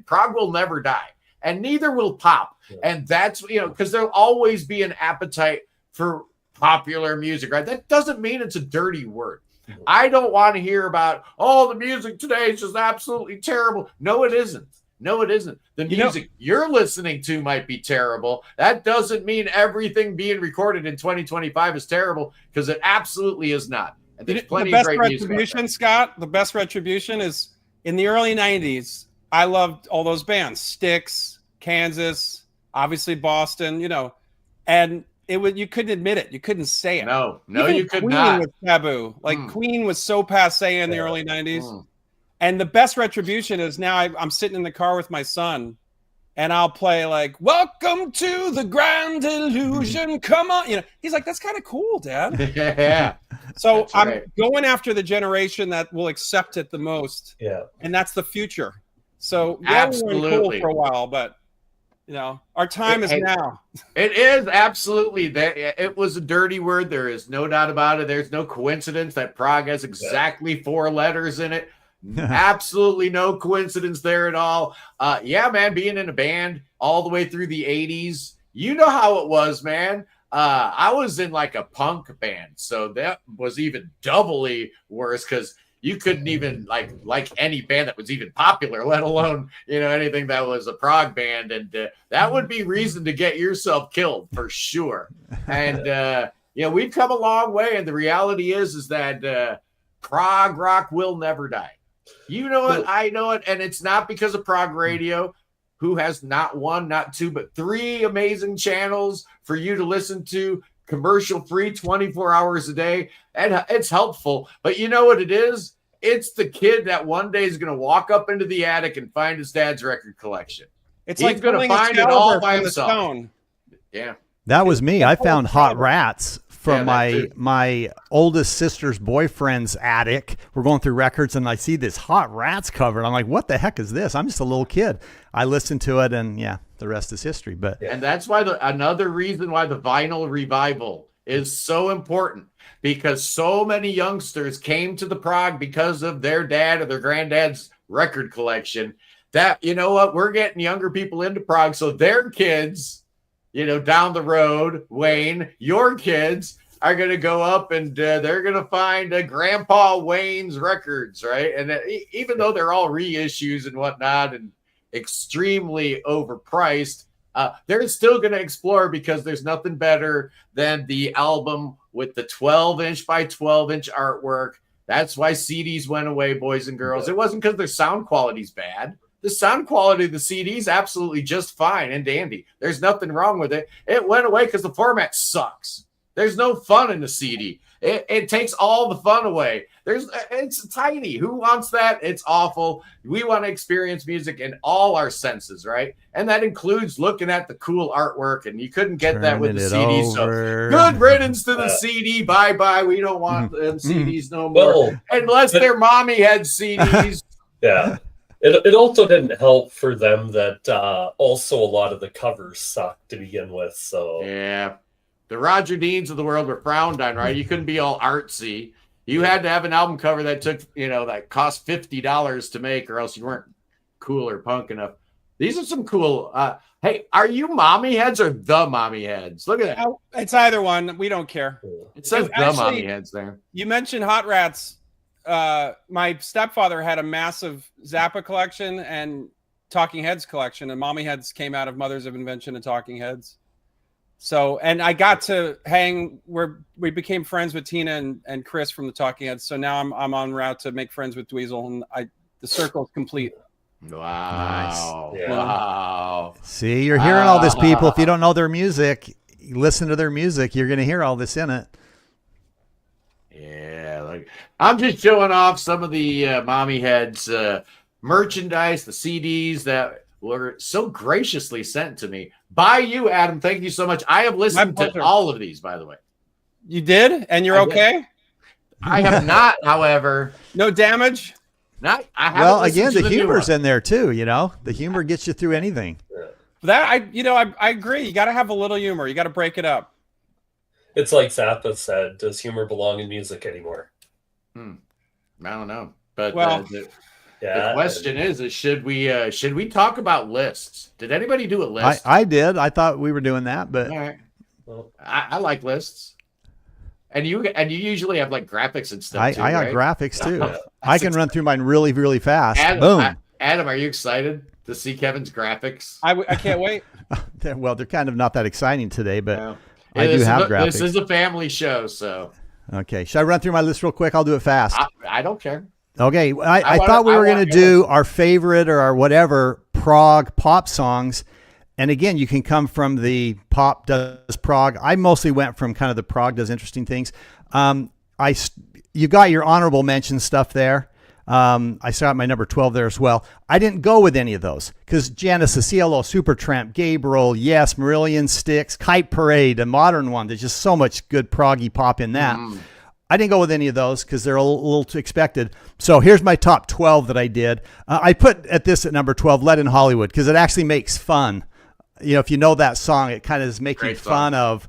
prog will never die, and neither will pop. And that's because there'll always be an appetite for popular music, right? That doesn't mean it's a dirty word. I don't want to hear about, oh, the music today is just absolutely terrible. No, it isn't. No, it isn't. The music you're listening to might be terrible. That doesn't mean everything being recorded in 2025 is terrible, because it absolutely is not. And there's plenty of great music. The best retribution, Scott, the best retribution is in the early 90s. I loved all those bands, Styx, Kansas, obviously Boston, you know, and you couldn't admit it. You couldn't say it. No, even you could Queen not. Was taboo. Like Queen was so passe in the early 90s. And the best retribution is now I'm sitting in the car with my son, and I'll play like "Welcome to the Grand Illusion." Come on, you know. He's like, "That's kind of cool, Dad." Yeah. So I'm going after the generation that will accept it the most. Yeah. And that's the future. So absolutely, we were cool for a while, but you know, our time is now. It is absolutely that. It was a dirty word. There is no doubt about it. There's no coincidence that prog has exactly 4 letters in it. Absolutely no coincidence there at all. Yeah, man, being in a band all the way through the 80s, you know how it was, man. I was in like a punk band, so that was even doubly worse, because you couldn't even like any band that was even popular, let alone, you know, anything that was a prog band. And that would be reason to get yourself killed for sure. And, you know, we've come a long way. And the reality is that prog rock will never die. You know it, I know it. And it's not because of prog radio, who has not 1, not 2, but 3 amazing channels for you to listen to, commercial free 24 hours a day. And it's helpful. But you know what it is? It's the kid that one day is going to walk up into the attic and find his dad's record collection. He's like going to find it all by himself. Yeah. That was me. I found Hot Rats from my oldest sister's boyfriend's attic. We're going through records, and I see this Hot Rats cover, and I'm like, what the heck is this? I'm just a little kid. I listened to it, and yeah, the rest is history. But and that's why another reason why the vinyl revival is so important, because so many youngsters came to the prog because of their dad or their granddad's record collection, that, you know what, we're getting younger people into prog, so their kids, you know, down the road, Wayne, your kids are going to go up and they're going to find Grandpa Wayne's records, right? And even though they're all reissues and whatnot and extremely overpriced, they're still going to explore, because there's nothing better than the album with the 12-inch by 12-inch artwork. That's why CDs went away, boys and girls. It wasn't because their sound quality's bad. The sound quality of the CD is absolutely just fine and dandy. There's nothing wrong with it. It went away because the format sucks. There's no fun in the CD. It takes all the fun away. It's tiny. Who wants that? It's awful. We want to experience music in all our senses, right? And that includes looking at the cool artwork, and you couldn't get that with the CD. So good riddance to the CD. Bye-bye. We don't want them CDs no more. Unless they're Mommyheads CDs. Yeah. It also didn't help for them that also a lot of the covers sucked to begin with. So yeah. The Roger Deans of the world were frowned on, right? You couldn't be all artsy. You had to have an album cover that took, you know, that cost $50 to make, or else you weren't cool or punk enough. These are some cool. Hey, are you Mommyheads or the Mommyheads? Look at that. It's either one. We don't care. It says the Mommyheads there. You mentioned Hot Rats. My stepfather had a massive Zappa collection and Talking Heads collection, and Mommyheads came out of Mothers of Invention and Talking Heads. So, and I got to hang where we became friends with Tina and Chris from the Talking Heads. So now I'm on route to make friends with Dweezil, and the circle's complete. Wow. Nice. Yeah. Wow. See, you're hearing all this, people. If you don't know their music, you listen to their music, you're going to hear all this in it. Yeah. Like, I'm just showing off some of the Mommyheads merchandise, the CDs that were so graciously sent to me by you, Adam. Thank you so much. I have listened to all of these, by the way. You did? And you're okay? I have not, however. No damage? Not. Well, again, the humor's in there too. You know, the humor gets you through anything. That I agree. You got to have a little humor. You got to break it up. It's like Zappa said: "Does humor belong in music anymore?" I don't know, but the question is should we talk about lists? Did anybody do a list? I did. I thought we were doing that, but all right. Well, I like lists. And you usually have like graphics and stuff. I too, got right? graphics too. I can run through mine really, really fast. Boom. Adam, are you excited to see Kevin's graphics? I can't wait. Well, they're kind of not that exciting today, but No. I do have graphics. This is a family show, so. Okay. Should I run through my list real quick? I'll do it fast. I don't care. Okay. I thought we were going to do our favorite or our whatever prog pop songs. And again, you can come from the pop does prog. I mostly went from kind of the prog does interesting things. You got your honorable mention stuff there. I saw my number 12 there as well. I didn't go with any of those because Genesis, CLO, Supertramp, Gabriel, yes, Marillion, Styx, Kite Parade, a modern one. There's just so much good proggy pop in that. I didn't go with any of those because they're a little too expected. So here's my top 12 that I did. I put at number 12, Let in Hollywood, because it actually makes fun. You know, if you know that song, it kind of is making fun of,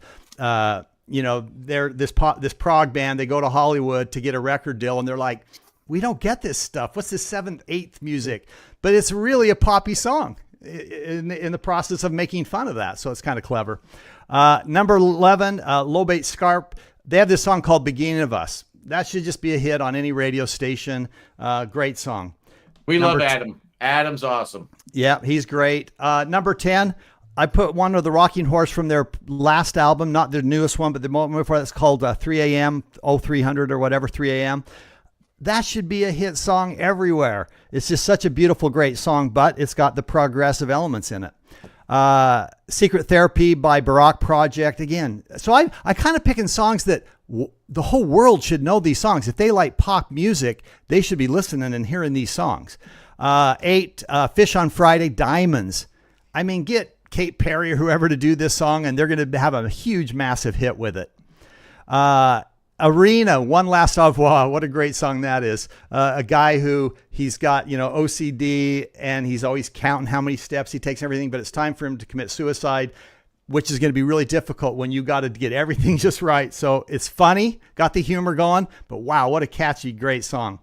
you know, this prog band. They go to Hollywood to get a record deal, and they're like, we don't get this stuff. What's this 7th, 8th music? But it's really a poppy song in the process of making fun of that. So it's kind of clever. Number 11, Lobate Scarp. They have this song called Beginning of Us. That should just be a hit on any radio station. Great song. We love Adam. Adam's awesome. Yeah, he's great. Number 10, I put one of the Rocking Horse from their last album, not their newest one, but the one before that's called 3 a.m., 0300 or whatever, 3 a.m. That should be a hit song everywhere. It's just such a beautiful, great song, but it's got the progressive elements in it. Secret Therapy by Pog Rock Project again. So I kind of picking songs that the whole world should know these songs. If they like pop music, they should be listening and hearing these songs. 8, Fish on Friday, Diamonds. I mean, get Kate Perry or whoever to do this song, and they're going to have a huge, massive hit with it. Arena, One Last Au Revoir. What a great song that is. A guy who he's got, you know, OCD, and he's always counting how many steps he takes and everything, but it's time for him to commit suicide, which is going to be really difficult when you got to get everything just right. So it's funny, got the humor going, but wow, what a catchy, great song.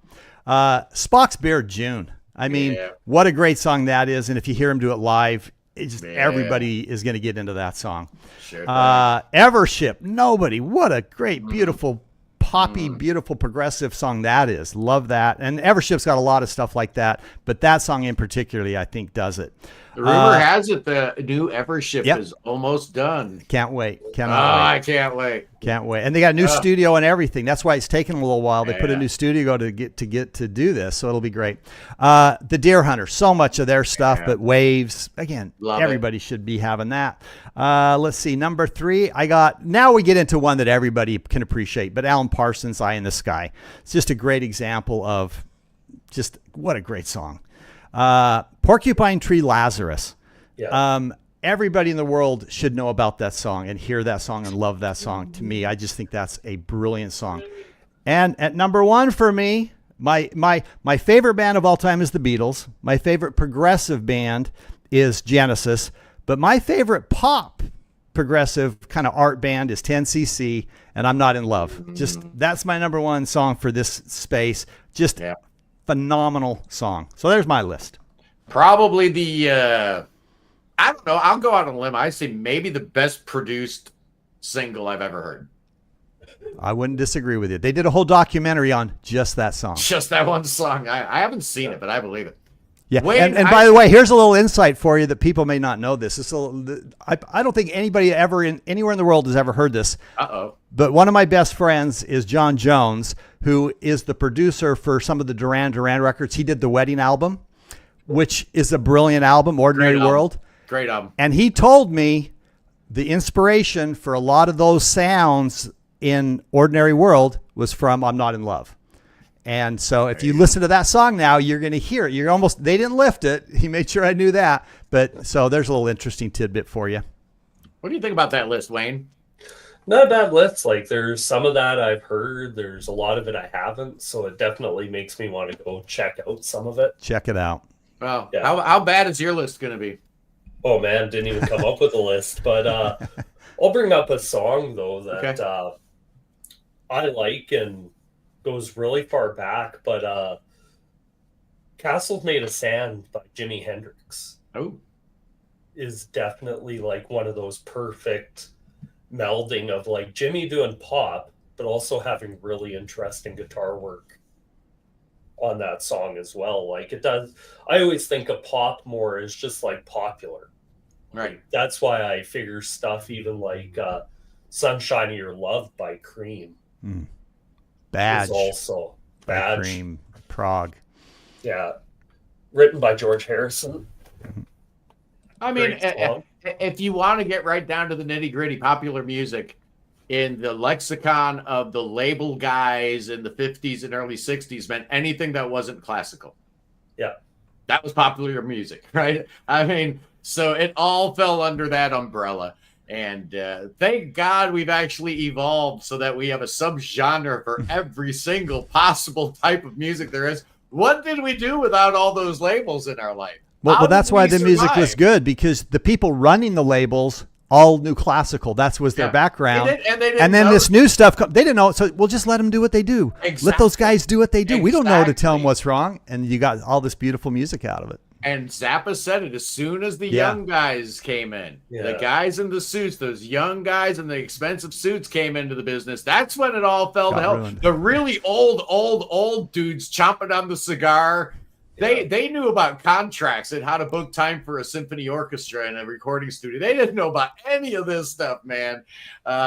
Spock's Bear, June. I mean, what a great song that is. And if you hear him do it live, it's just, everybody is going to get into that song. Sure. Evership, Nobody. What a great, beautiful, poppy, beautiful, progressive song that is. Love that. And Evership's got a lot of stuff like that, but that song in particularly, I think, does it. The rumor has it the new Evership is almost done. Can't wait. Wait. I can't wait. Can't wait. And they got a new studio and everything. That's why it's taken a little while. They put a new studio to get to do this, so it'll be great. The Deer Hunter, so much of their stuff, but Waves, again, everybody should be having that. Let's see, number 3, now we get into one that everybody can appreciate, but Alan Parsons, Eye in the Sky. It's just a great example of just what a great song. Porcupine Tree, Lazarus. Everybody in the world should know about that song and hear that song and love that song. To me, I just think that's a brilliant song. And at number 1 for me, my favorite band of all time is the Beatles. My favorite progressive band is Genesis, but my favorite pop progressive kind of art band is 10cc, and I'm Not in Love. Just that's my number 1 song for this space. Just phenomenal song. So there's my list. Probably the I don't know, I'll go out on a limb. I say maybe the best produced single I've ever heard. I wouldn't disagree with you. They did a whole documentary on just that song. Just that one song. I haven't seen it, but I believe it. Yeah, and by the way, here's a little insight for you that people may not know this. I don't think anybody anywhere in the world has ever heard this. But one of my best friends is John Jones, who is the producer for some of the Duran Duran records. He did the Wedding album, which is a brilliant album, Ordinary World. Great album. And he told me the inspiration for a lot of those sounds in Ordinary World was from I'm Not in Love. And so if you listen to that song now, you're going to hear it. They didn't lift it. He made sure I knew that. But so there's a little interesting tidbit for you. What do you think about that list, Wayne? Not a bad list. Like, there's some of that I've heard. There's a lot of it I haven't. So it definitely makes me want to go check out some of it. Check it out. Well, how bad is your list going to be? Oh, man, didn't even come up with a list. But I'll bring up a song, though, that I like and goes really far back. But Castles Made of Sand by Jimi Hendrix is definitely like one of those perfect melding of like Jimmy doing pop, but also having really interesting guitar work on that song as well. Like it does, I always think of pop more as just like popular. Right. Like, that's why I figure stuff even like Sunshine of Your Love by Cream. Badge. Is also by Badge. Cream, Prague. Yeah. Written by George Harrison. I mean, if you want to get right down to the nitty gritty, popular music in the lexicon of the label guys in the 50s and early 60s meant anything that wasn't classical. Yeah. That was popular music, right? I mean, so it all fell under that umbrella. And thank God we've actually evolved so that we have a subgenre for every single possible type of music there is. What did we do without all those labels in our life? Well, that's why the music was good, because the people running the labels all knew classical. That was their background. And then this new stuff, they didn't know. So we'll just let them do what they do. Exactly. Let those guys do what they do. We don't know to tell them what's wrong. And you got all this beautiful music out of it. And Zappa said it as soon as the young guys came in. The guys in the suits, those young guys in the expensive suits came into the business. That's when it all fell to hell. Ruined. The really old dudes chomping on the cigar. They knew about contracts and how to book time for a symphony orchestra in a recording studio. They didn't know about any of this stuff, man.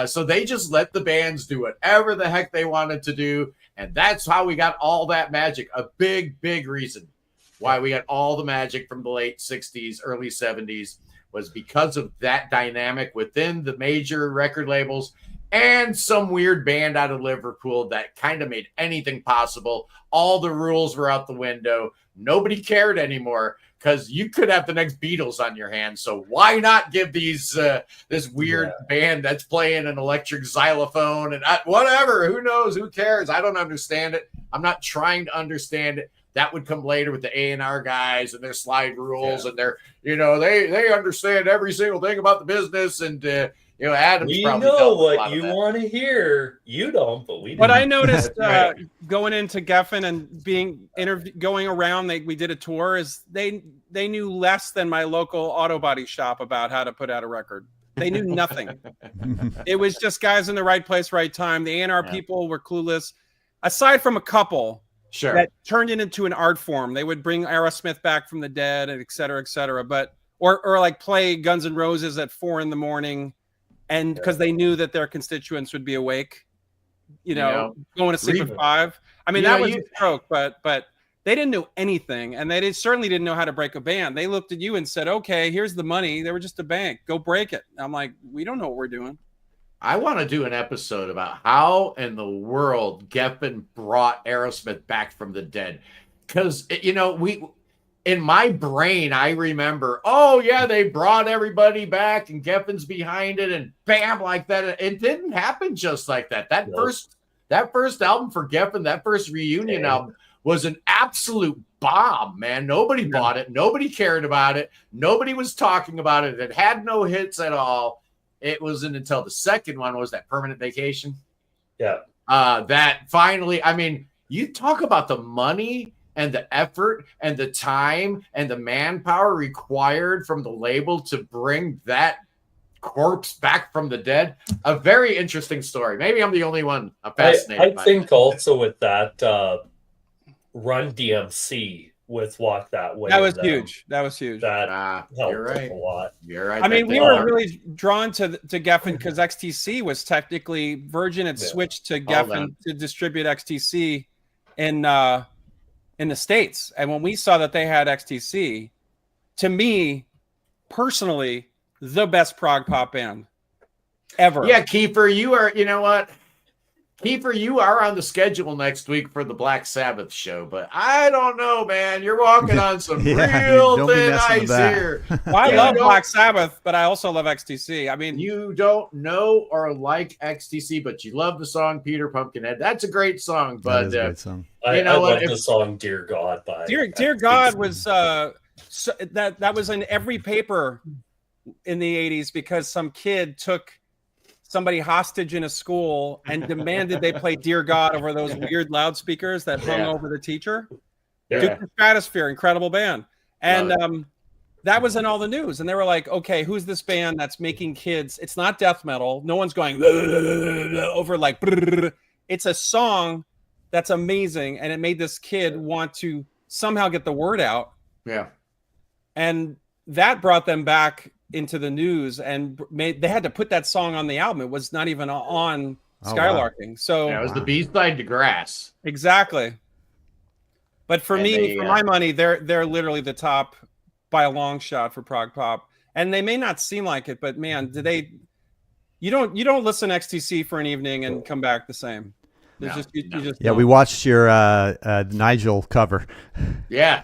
So they just let the bands do whatever the heck they wanted to do. And that's how we got all that magic. A big, big reason why we got all the magic from the late 60s, early 70s was because of that dynamic within the major record labels and some weird band out of Liverpool that kind of made anything possible. All the rules were out the window. Nobody cared anymore because you could have the next Beatles on your hands. So why not give these this weird band that's playing an electric xylophone and whatever? Who knows? Who cares? I don't understand it. I'm not trying to understand it. That would come later with the A&R guys and their slide rules and their, they understand every single thing about the business. And, Adam's we probably know what you want to hear. You don't, but we do. What I noticed going into Geffen and going around, we did a tour, is they knew less than my local auto body shop about how to put out a record. They knew nothing. It was just guys in the right place, right time. The A&R people were clueless. Aside from a couple that turned it into an art form. They would bring Aerosmith back from the dead, and et cetera, but or like play Guns N' Roses at 4 a.m. and because they knew that their constituents would be awake, going to sleep at 5. I mean, that was a stroke, but they didn't know anything, and they certainly didn't know how to break a band. They looked at you and said, "Okay, here's the money." They were just a bank. Go break it. I'm like, we don't know what we're doing. I want to do an episode about how in the world Geffen brought Aerosmith back from the dead. Because, in my brain, I remember, they brought everybody back and Geffen's behind it and bam, like that. It didn't happen just like that. That first album for Geffen, that first reunion album was an absolute bomb, man. Nobody bought it. Nobody cared about it. Nobody was talking about it. It had no hits at all. It wasn't until the second one was that Permanent Vacation. Yeah. That finally, I mean, you talk about the money and the effort and the time and the manpower required from the label to bring that corpse back from the dead. A very interesting story. Maybe I'm the only one fascinated by it. I think also with that Run DMC with Walk That Way. That was huge. That helped a lot. You're right. I mean, we were really drawn to Geffen because XTC was technically Virgin had switched to Geffen to distribute XTC in the States. And when we saw that they had XTC, to me personally, the best prog pop band ever. Yeah, Kiefer, you are on the schedule next week for the Black Sabbath show, but I don't know, man. You're walking on some real thin ice here. Well, I love Black Sabbath, but I also love XTC. I mean, you don't know or like XTC, but you love the song Peter Pumpkinhead. That's a great song, but that is a great song. I love the song Dear God by Dear God was that was in every paper in the 80s because some kid took somebody hostage in a school and demanded they play Dear God over those weird loudspeakers that hung over the teacher. Duke the Stratosphere, incredible band. And that was in all the news, and they were like, okay, who's this band that's making kids? It's not death metal. No one's going over like, it's a song that's amazing, and it made this kid want to somehow get the word out. Yeah. And that brought them back into the news, and they had to put that song on the album. It was not even on Skylarking. Wow. So yeah, it was the B-side to Grass. Exactly. But for me, for my money, they're literally the top by a long shot for prog pop. And they may not seem like it, but man, you don't listen to XTC for an evening and come back the same. You just we watched your Nigel cover. Yeah.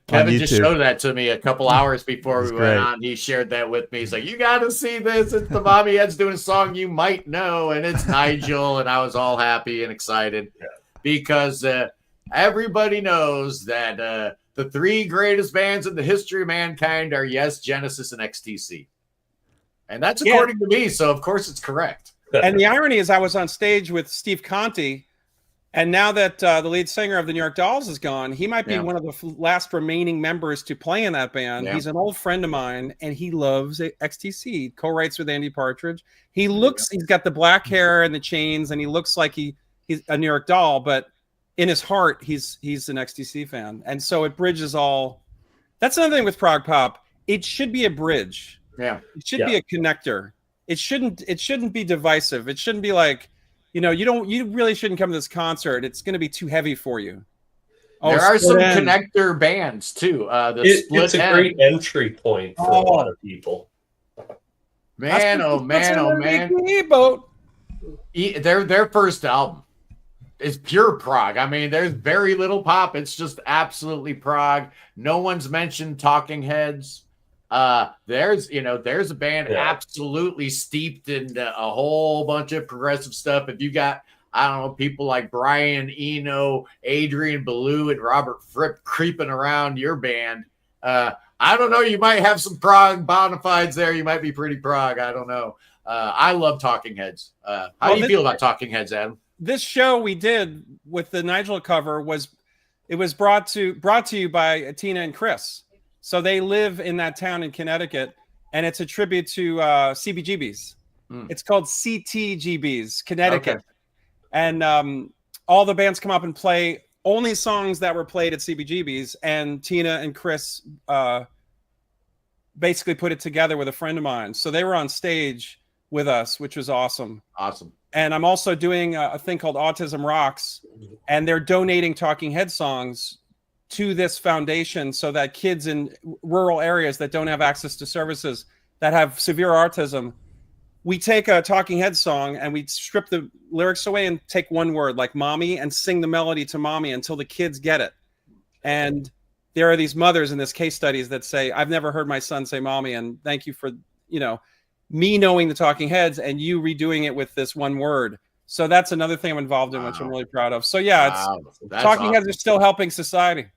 Kevin just showed that to me a couple hours before we went on. He shared that with me. He's like, you got to see this. It's the Mommyheads doing a song you might know, and it's Nigel. And I was all happy and excited because everybody knows that the three greatest bands in the history of mankind are, yes, Genesis and XTC. And that's according to me, so of course it's correct. And the irony is I was on stage with Steve Conte, and now that the lead singer of the New York Dolls is gone, he might be one of the last remaining members to play in that band. He's an old friend of mine, and he loves XTC. Co-writes with Andy Partridge. He's got the black hair and the chains, and he looks like he's a New York Doll, but in his heart, he's an XTC fan. And so it bridges all. That's another thing with prog pop. It should be a bridge. Yeah. It should be a connector. It shouldn't be divisive. It shouldn't be like, you really shouldn't come to this concert. It's going to be too heavy for you. There are some connector bands too. It's a great entry point for a lot of people. Man, oh man. Their first album is pure prog. I mean, there's very little pop. It's just absolutely prog. No one's mentioned Talking Heads. There's a band absolutely steeped in a whole bunch of progressive stuff. If you got, I don't know, people like Brian Eno, Adrian Ballou, and Robert Fripp creeping around your band, I don't know, you might have some prog bona fides there. You might be pretty prog. I don't know. I love Talking Heads. How do you feel about Talking Heads, Adam? This show we did with the Nigel cover was brought to you by Tina and Chris. So they live in that town in Connecticut, and it's a tribute to CBGBs. It's called CTGBs, Connecticut. Okay. And all the bands come up and play only songs that were played at CBGBs, and Tina and Chris basically put it together with a friend of mine. So they were on stage with us, which was awesome. Awesome. And I'm also doing a thing called Autism Rocks, and they're donating Talking Head songs to this foundation so that kids in rural areas that don't have access to services, that have severe autism, we take a Talking Head song and we strip the lyrics away and take one word like mommy and sing the melody to mommy until the kids get it. And there are these mothers in this case studies that say, I've never heard my son say mommy, and thank you for, me knowing the Talking Heads and you redoing it with this one word. So that's another thing I'm involved in, which I'm really proud of. So Talking Heads are still helping society.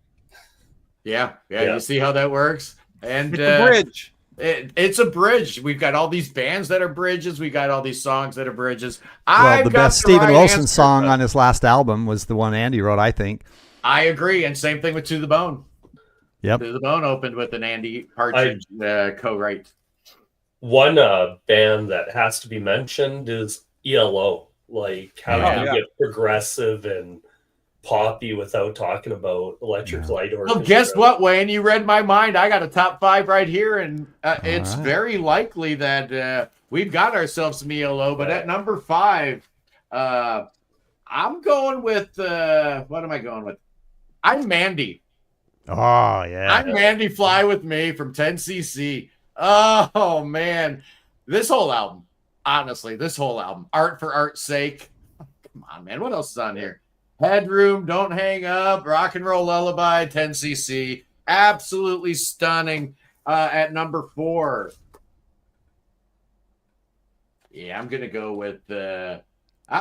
Yeah. You see how that works? And it's a bridge. It's a bridge. We've got all these bands that are bridges. We got all these songs that are bridges. The best Steven Wilson song on his last album was the one Andy wrote, I think. I agree. And same thing with To the Bone. Yep. To the Bone opened with an Andy Partridge co-write. One band that has to be mentioned is ELO. Like, how do you get progressive and poppy without talking about Electric Light Orchestra? Well, guess what, Wayne? You read my mind. I got a top 5 right here, and it's very likely that we've got ourselves some ELO. But at number 5, I'm going with what am I going with? I'm Mandy. Oh yeah, I'm Mandy. Fly with Me from 10cc. Oh man, this whole album. Honestly, this whole album. Art for Art's Sake. Come on, man. What else is on here? Headroom, Don't Hang Up, Rock and Roll Lullaby, 10cc. Absolutely stunning. At number 4. Yeah, I'm gonna go with I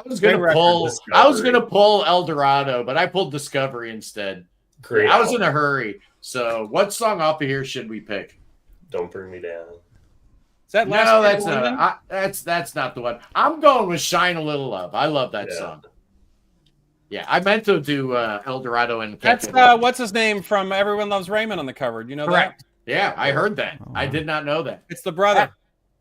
was gonna pull El Dorado, but I pulled Discovery instead. Great. I was in a hurry. So what song off of here should we pick? Don't Bring Me Down. Is that that's not. That's not the one. I'm going with Shine a Little Love. I love that song. Yeah, I meant to do El Dorado and that's what's his name from Everyone Loves Raymond on the cover. Do you know Correct. that? Yeah, I heard that. Oh, I wow. did not know that. It's the brother.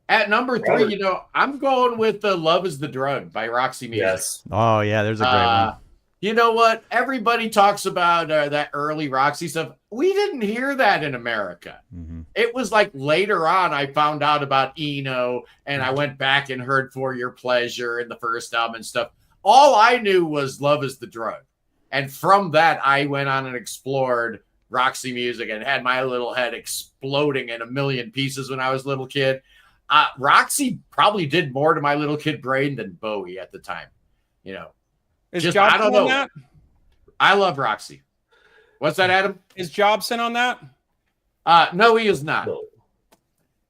At number 3, I'm going with Love is the Drug by Roxy Music. Yes. Oh, yeah, there's a great one. You know what? Everybody talks about that early Roxy stuff. We didn't hear that in America. Mm-hmm. It was like later on I found out about Eno, and I went back and heard For Your Pleasure and the first album and stuff. All I knew was Love is the Drug. And from that, I went on and explored Roxy Music and had my little head exploding in a million pieces when I was a little kid. Roxy probably did more to my little kid brain than Bowie at the time. You know, Is just, Jobson I don't know. on that? I love Roxy. What's that, Adam? Is Jobson on that? No, he is not.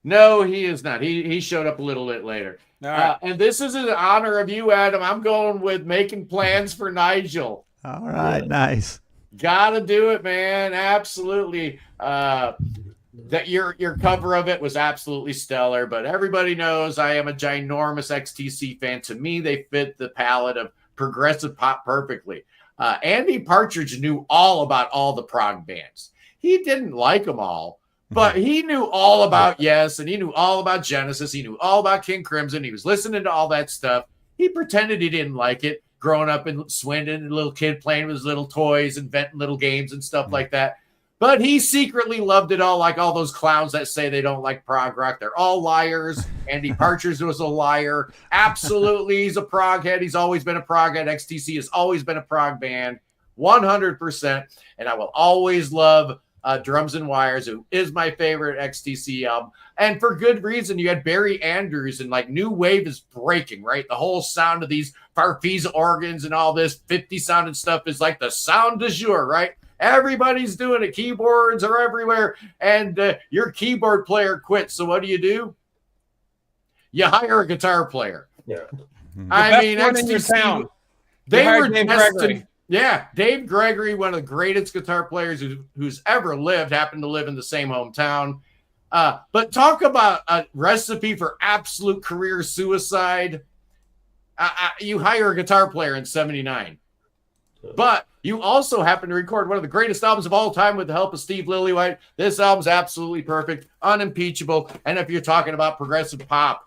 No, he is not. He showed up a little bit later. All right. And this is in honor of you, Adam. I'm going with Making Plans for Nigel. All right, nice. Gotta do it, man. Absolutely. That your cover of it was absolutely stellar, but everybody knows I am a ginormous XTC fan. To me, they fit the palette of progressive pop perfectly. Andy Partridge knew all about all the prog bands. He didn't like them all, but he knew all about Yes, and he knew all about Genesis. He knew all about King Crimson. He was listening to all that stuff. He pretended he didn't like it, growing up in Swindon, a little kid playing with his little toys, inventing little games and stuff like that. But he secretly loved it all, like all those clowns that say they don't like prog rock. They're all liars. Andy Partridge was a liar. Absolutely, he's a prog head. He's always been a prog head. XTC has always been a prog band, 100%. And I will always love Drums and Wires, who is my favorite XTC album. And for good reason. You had Barry Andrews, and like new wave is breaking, right? The whole sound of these Farfisa organs and all this 50 sounding stuff is like the sound du jour, right? Everybody's doing it. Keyboards are everywhere, and your keyboard player quits. So what do? You hire a guitar player. Yeah. I mean, in your town. They were Dave destined. Gregory. Yeah, Dave Gregory, one of the greatest guitar players who's ever lived, happened to live in the same hometown. But talk about a recipe for absolute career suicide. You hire a guitar player in '79. But you also happen to record one of the greatest albums of all time with the help of Steve Lillywhite. This album's absolutely perfect, unimpeachable. And if you're talking about progressive pop,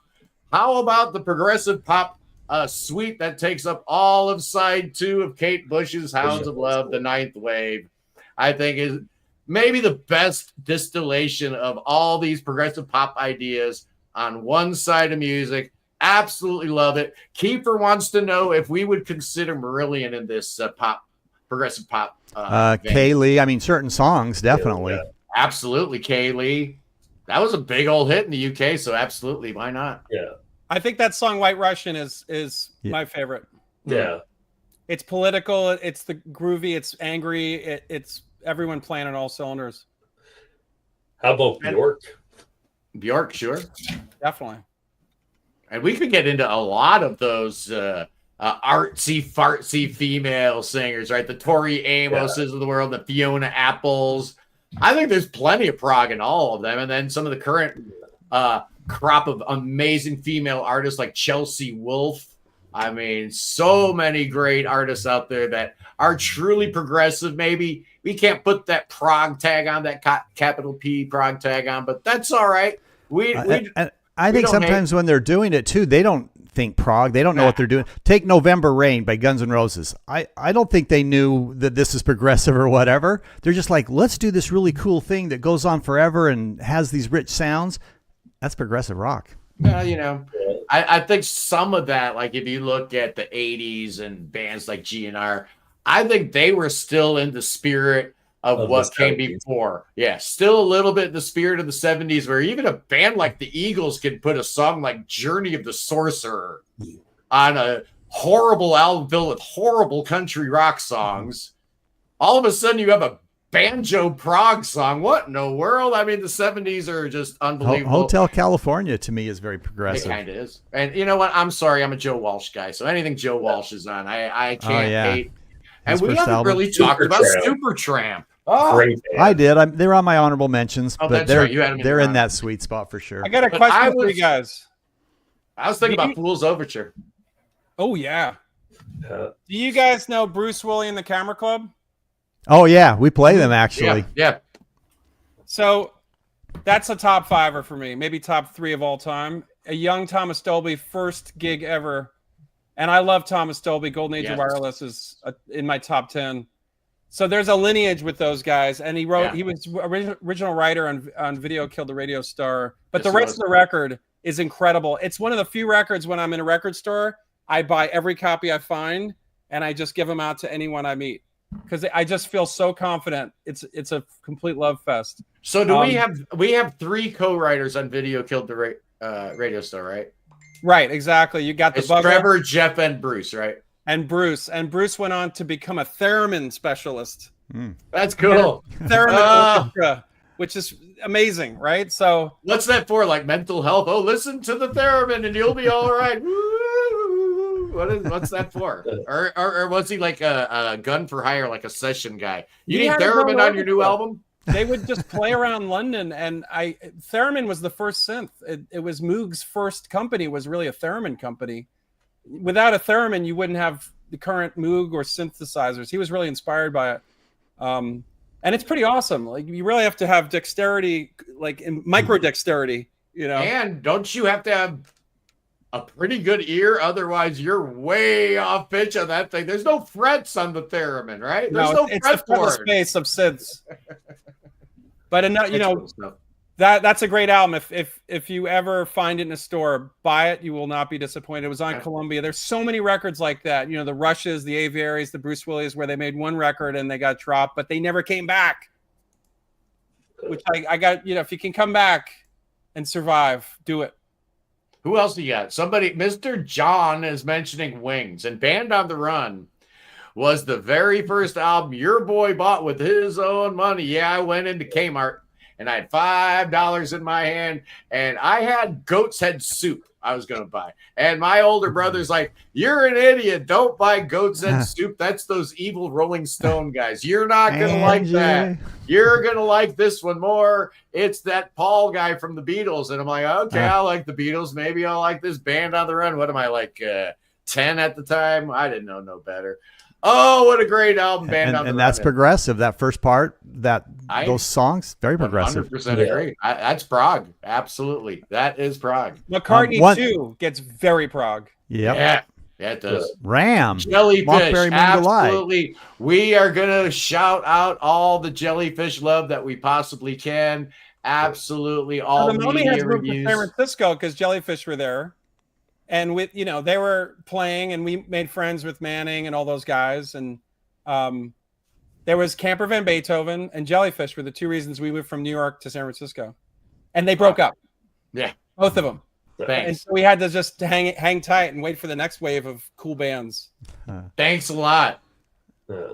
how about the progressive pop suite that takes up all of side 2 of Kate Bush's Hounds of Love, The Ninth Wave? I think is maybe the best distillation of all these progressive pop ideas on one side of music. Absolutely love it. Kiefer wants to know if we would consider Marillion in this progressive pop. Kaylee, I mean, certain songs, definitely. Yeah. Absolutely, Kaylee. That was a big old hit in the UK, so absolutely, why not? Yeah. I think that song White Russian is my favorite. Yeah. It's political, it's the groovy, it's angry, it's everyone playing on all cylinders. How about Bjork? Bjork, sure. Definitely. And we could get into a lot of those artsy, fartsy female singers, right? The Tori Amoses of the world, the Fiona Apples. I think there's plenty of prog in all of them. And then some of the current crop of amazing female artists like Chelsea Wolfe. I mean, so many great artists out there that are truly progressive. Maybe we can't put that prog tag on, that capital P prog tag on, but that's all right. I think sometimes when they're doing it too, they don't think prog. They don't know what they're doing. Take November Rain by Guns N' Roses. I don't think they knew that this is progressive or whatever. They're just like, let's do this really cool thing that goes on forever and has these rich sounds. That's progressive rock. Well, I think some of that, like if you look at the 80s and bands like GNR, I think they were still in the spirit of what came before. Yeah, still a little bit in the spirit of the 70s, where even a band like the Eagles could put a song like Journey of the Sorcerer on a horrible album filled with horrible country rock songs. All of a sudden you have a banjo prog song. What in the world? I mean, the 70s are just unbelievable. Hotel California to me is very progressive. It kind of is. And you know what? I'm sorry, I'm a Joe Walsh guy, so anything Joe Walsh is on, I can't hate. And we haven't really talked about Supertramp. Oh, great band. I did. They were on my honorable mentions, but they're right. You had them they're in that sweet spot for sure. I got a question for you guys. I was thinking about Fool's Overture. Oh yeah. Do you guys know Bruce Willie and the Camera Club? Oh yeah, we play them actually. Yeah. So That's a top fiver for me, maybe top 3 of all time. A young Thomas Dolby, first gig ever. And I love Thomas Dolby. Golden Age of Wireless is in my top 10. So there's a lineage with those guys. And he was original writer on Video Killed the Radio Star. But the rest of the record is incredible. It's one of the few records when I'm in a record store, I buy every copy I find and I just give them out to anyone I meet. Because I just feel so confident. It's a complete love fest. So do we have 3 co-writers on Video Killed the Radio Star, right? Right, exactly. You got the Trevor, Jeff, and Bruce, right? And Bruce went on to become a theremin specialist. That's cool. Theremin orchestra, which is amazing, right? So what's that for? Like mental health? Oh, listen to the theremin and you'll be all right. What's that for? Or was he like a gun for hire, like a session guy? You need theremin on your new album? They would just play around London, and theremin was the first synth. It was Moog's first company. Was really a theremin company. Without a theremin, you wouldn't have the current Moog or synthesizers. He was really inspired by it, and it's pretty awesome. Like you really have to have dexterity, like in micro dexterity, you know. And don't you have to have a pretty good ear? Otherwise, you're way off pitch on that thing. There's no frets on the theremin, right? There's no it's the fretless space of synths. But that's a great album. If you ever find it in a store, buy it. You will not be disappointed. It was on Columbia. There's so many records like that. You know, the Rushes, the Aviaries, the Bruce Willis, where they made one record and they got dropped, but they never came back. Which I got. You know, if you can come back and survive, do it. Who else do you got? Somebody, Mr. John is mentioning Wings, and Band on the Run was the very first album your boy bought with his own money. Yeah, I went into Kmart and I had $5 in my hand and I had goat's head soup I was going to buy. And my older brother's like, you're an idiot. Don't buy goat's head soup. That's those evil Rolling Stone guys. You're not going to like that. You're going to like this one more. It's that Paul guy from the Beatles. And I'm like, okay, I like the Beatles. Maybe I'll like this Band on the Run. What am I, like 10 at the time? I didn't know no better. Oh, what a great album, Band on the Run. And that's progressive. That first part, those songs, very progressive. 100% agree. That's prog. Absolutely. That is prog. McCartney too gets very prog. Yep. Yeah, it does. Ram. Jellyfish. Absolutely. We are going to shout out all the Jellyfish love that we possibly can. Absolutely. All the Mommyheads moved to San Francisco because Jellyfish were there. And with, they were playing and we made friends with Manning and all those guys. And there was Camper Van Beethoven and Jellyfish were the 2 reasons we moved from New York to San Francisco. And they broke up. Yeah. Both of them. Thanks. And so we had to just hang tight and wait for the next wave of cool bands. Thanks a lot.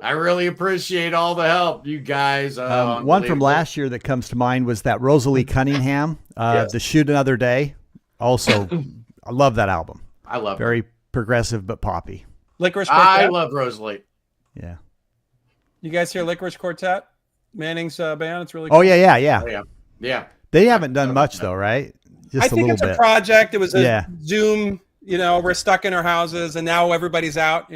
I really appreciate all the help, you guys. One from last year that comes to mind was that Rosalie Cunningham, The Shoot Another Day. Also... I love that album. I love very progressive but poppy. Licorice Quartet. I love Rosalie. Yeah. You guys hear Licorice Quartet? Manning's band. It's really cool. Oh yeah. They haven't done much though, right? Just I think it's a a project. It was a Zoom. We're stuck in our houses, and now everybody's out.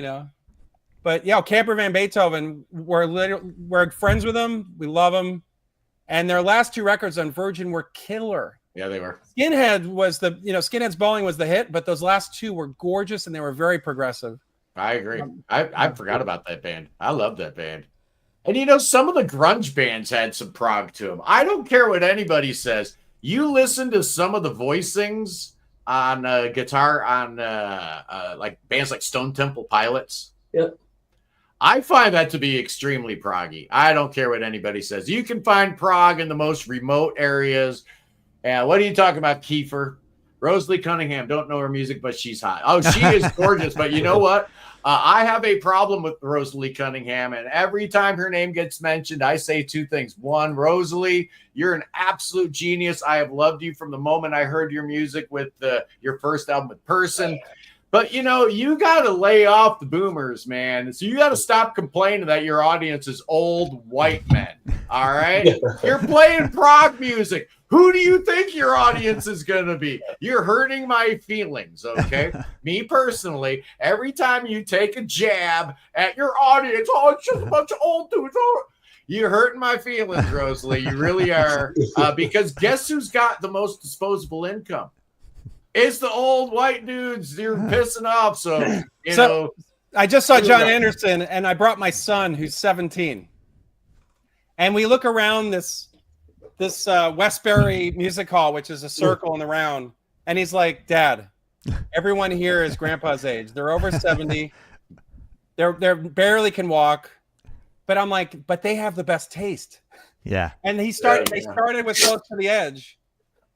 But Camper Van Beethoven. We're friends with them. We love them, and their last 2 records on Virgin were killer. Yeah, they were. Skinhead was Skinhead's Bowling was the hit, but those last 2 were gorgeous and they were very progressive. I agree. I forgot about that band. I love that band. And some of the grunge bands had some prog to them. I don't care what anybody says. You listen to some of the voicings on guitar on like bands like Stone Temple Pilots. Yep. I find that to be extremely proggy. I don't care what anybody says. You can find prog in the most remote areas. And what are you talking about, Kiefer? Rosalie Cunningham. Don't know her music, but she's hot. Oh, she is gorgeous. But you know what? I have a problem with Rosalie Cunningham. And every time her name gets mentioned, I say 2 things. 1, Rosalie, you're an absolute genius. I have loved you from the moment I heard your music with your first album with Person. But, you got to lay off the boomers, man. So you got to stop complaining that your audience is old white men. All right? You're playing prog music. Who do you think your audience is going to be? You're hurting my feelings, okay? Me personally, every time you take a jab at your audience, it's just a bunch of old dudes. You're hurting my feelings, Rosalie. You really are. Because guess who's got the most disposable income? It's the old white dudes you're pissing off. So, you know. I just saw John Anderson, and I brought my son, who's 17. And we look around this Westbury Music Hall, which is a circle in the round. And he's like, Dad, everyone here is grandpa's age. They're over 70. They're barely can walk. But I'm like, but they have the best taste. Yeah. And they started with Close to the Edge.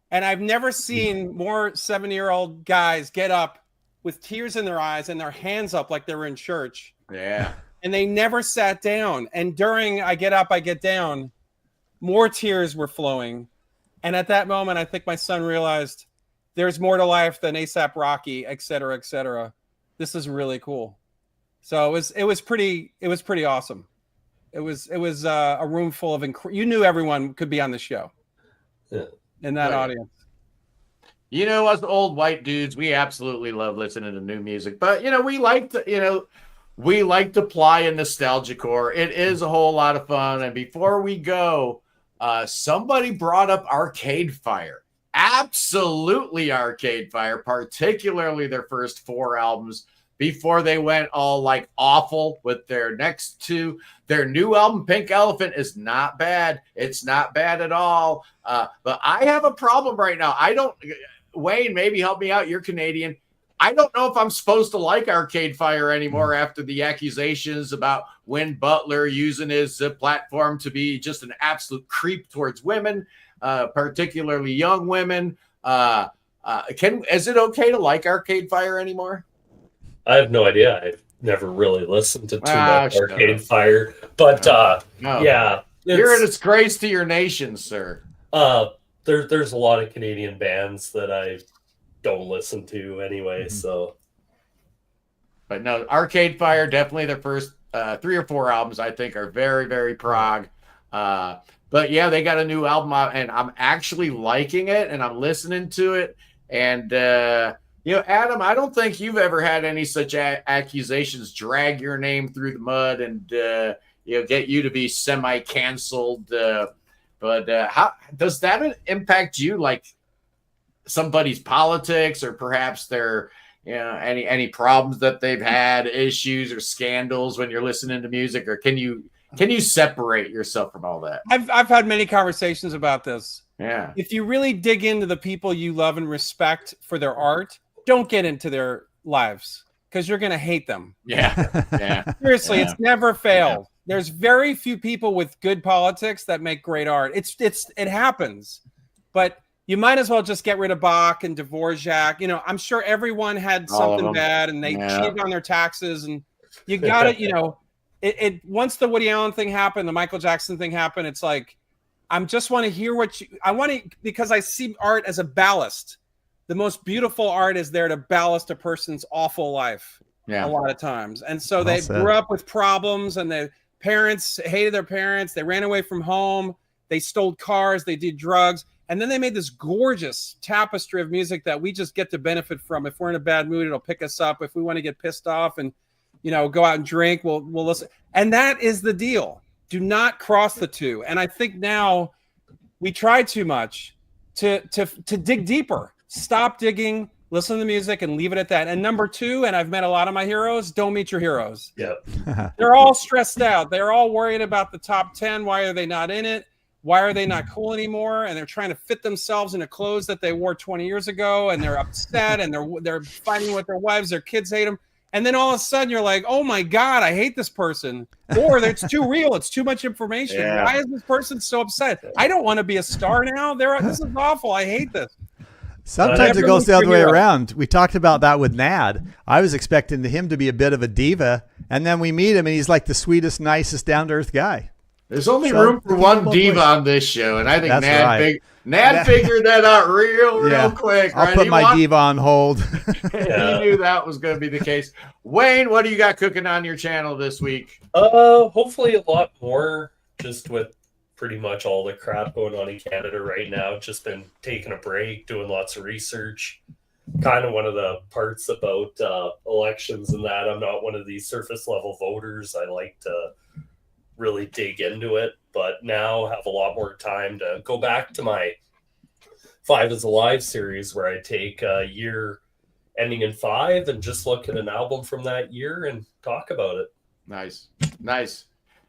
And I've never seen more 70-year-old guys get up with tears in their eyes and their hands up like they were in church. Yeah. And they never sat down. And during I Get Up, I Get Down, more tears were flowing. And at that moment, I think my son realized there's more to life than A$AP Rocky, et cetera, et cetera. This is really cool. So it was pretty awesome. It was a room full of you knew everyone could be on the show. Yeah. In that audience. You know, us old white dudes, we absolutely love listening to new music. But you know, we like to ply a nostalgia core. It is a whole lot of fun. And before we go, somebody brought up Arcade Fire. Absolutely Arcade Fire, particularly their first 4 albums before they went all like awful with their next 2. Their new album, Pink Elephant, is not bad. It's not bad at all. But I have a problem right now. Wayne, maybe help me out. You're Canadian. I don't know if I'm supposed to like Arcade Fire anymore after the accusations about Win Butler using his platform to be just an absolute creep towards women, particularly young women. Is it okay to like Arcade Fire anymore? I have no idea. I've never really listened to too much Arcade Fire, but yeah, you're a disgrace to your nation, sir. There's a lot of Canadian bands that I don't listen to anyway. So, but no, Arcade Fire, definitely their first 3 or 4 albums, I think, are very, very prog. But yeah, they got a new album out, and I'm actually liking it, and I'm listening to it. And you know, Adam, I don't think you've ever had any such accusations drag your name through the mud and get you to be semi-canceled. But how does that impact you? Like somebody's politics, or perhaps their, any problems that they've had, issues or scandals when you're listening to music, or can you separate yourself from all that? I've had many conversations about this. Yeah. If you really dig into the people you love and respect for their art, don't get into their lives because you're going to hate them. Yeah. Yeah. Seriously, it's never failed. There's very few people with good politics that make great art. It happens, but you might as well just get rid of Bach and Dvorak. I'm sure everyone had something bad and they cheated on their taxes, and you got to, it once the Woody Allen thing happened, the Michael Jackson thing happened, it's like, I just want to hear because I see art as a ballast. The most beautiful art is there to ballast a person's awful life a lot of times. And so they grew up with problems, and their parents hated their parents. They ran away from home. They stole cars. They did drugs. And then they made this gorgeous tapestry of music that we just get to benefit from. If we're in a bad mood, it'll pick us up. If we want to get pissed off and, go out and drink, we'll listen. And that is the deal. Do not cross the two. And I think now we try too much to dig deeper. Stop digging, listen to the music, and leave it at that. And number 2, and I've met a lot of my heroes, don't meet your heroes. Yep. They're all stressed out. They're all worried about the top 10. Why are they not in it? Why are they not cool anymore? And they're trying to fit themselves into clothes that they wore 20 years ago, and they're upset, and they're fighting with their wives. Their kids hate them. And then all of a sudden you're like, oh my God, I hate this person. Or it's too real. It's too much information. Yeah. Why is this person so upset? I don't want to be a star now. This is awful. I hate this. Sometimes it goes the other way around. We talked about that with Nad. I was expecting him to be a bit of a diva, and then we meet him, and he's like the sweetest, nicest, down-to-earth guy. There's only room for one diva on this show, and I think Nad figured that out real quick. I'll put my diva on hold. He knew that was going to be the case. Wayne, what do you got cooking on your channel this week? Hopefully a lot more, just with pretty much all the crap going on in Canada right now. Just been taking a break, doing lots of research. Kind of one of the parts about elections and that I'm not one of these surface level voters. I like to really dig into it, but now have a lot more time to go back to my 5 is Alive series, where I take a year ending in 5 and just look at an album from that year and talk about it. Nice.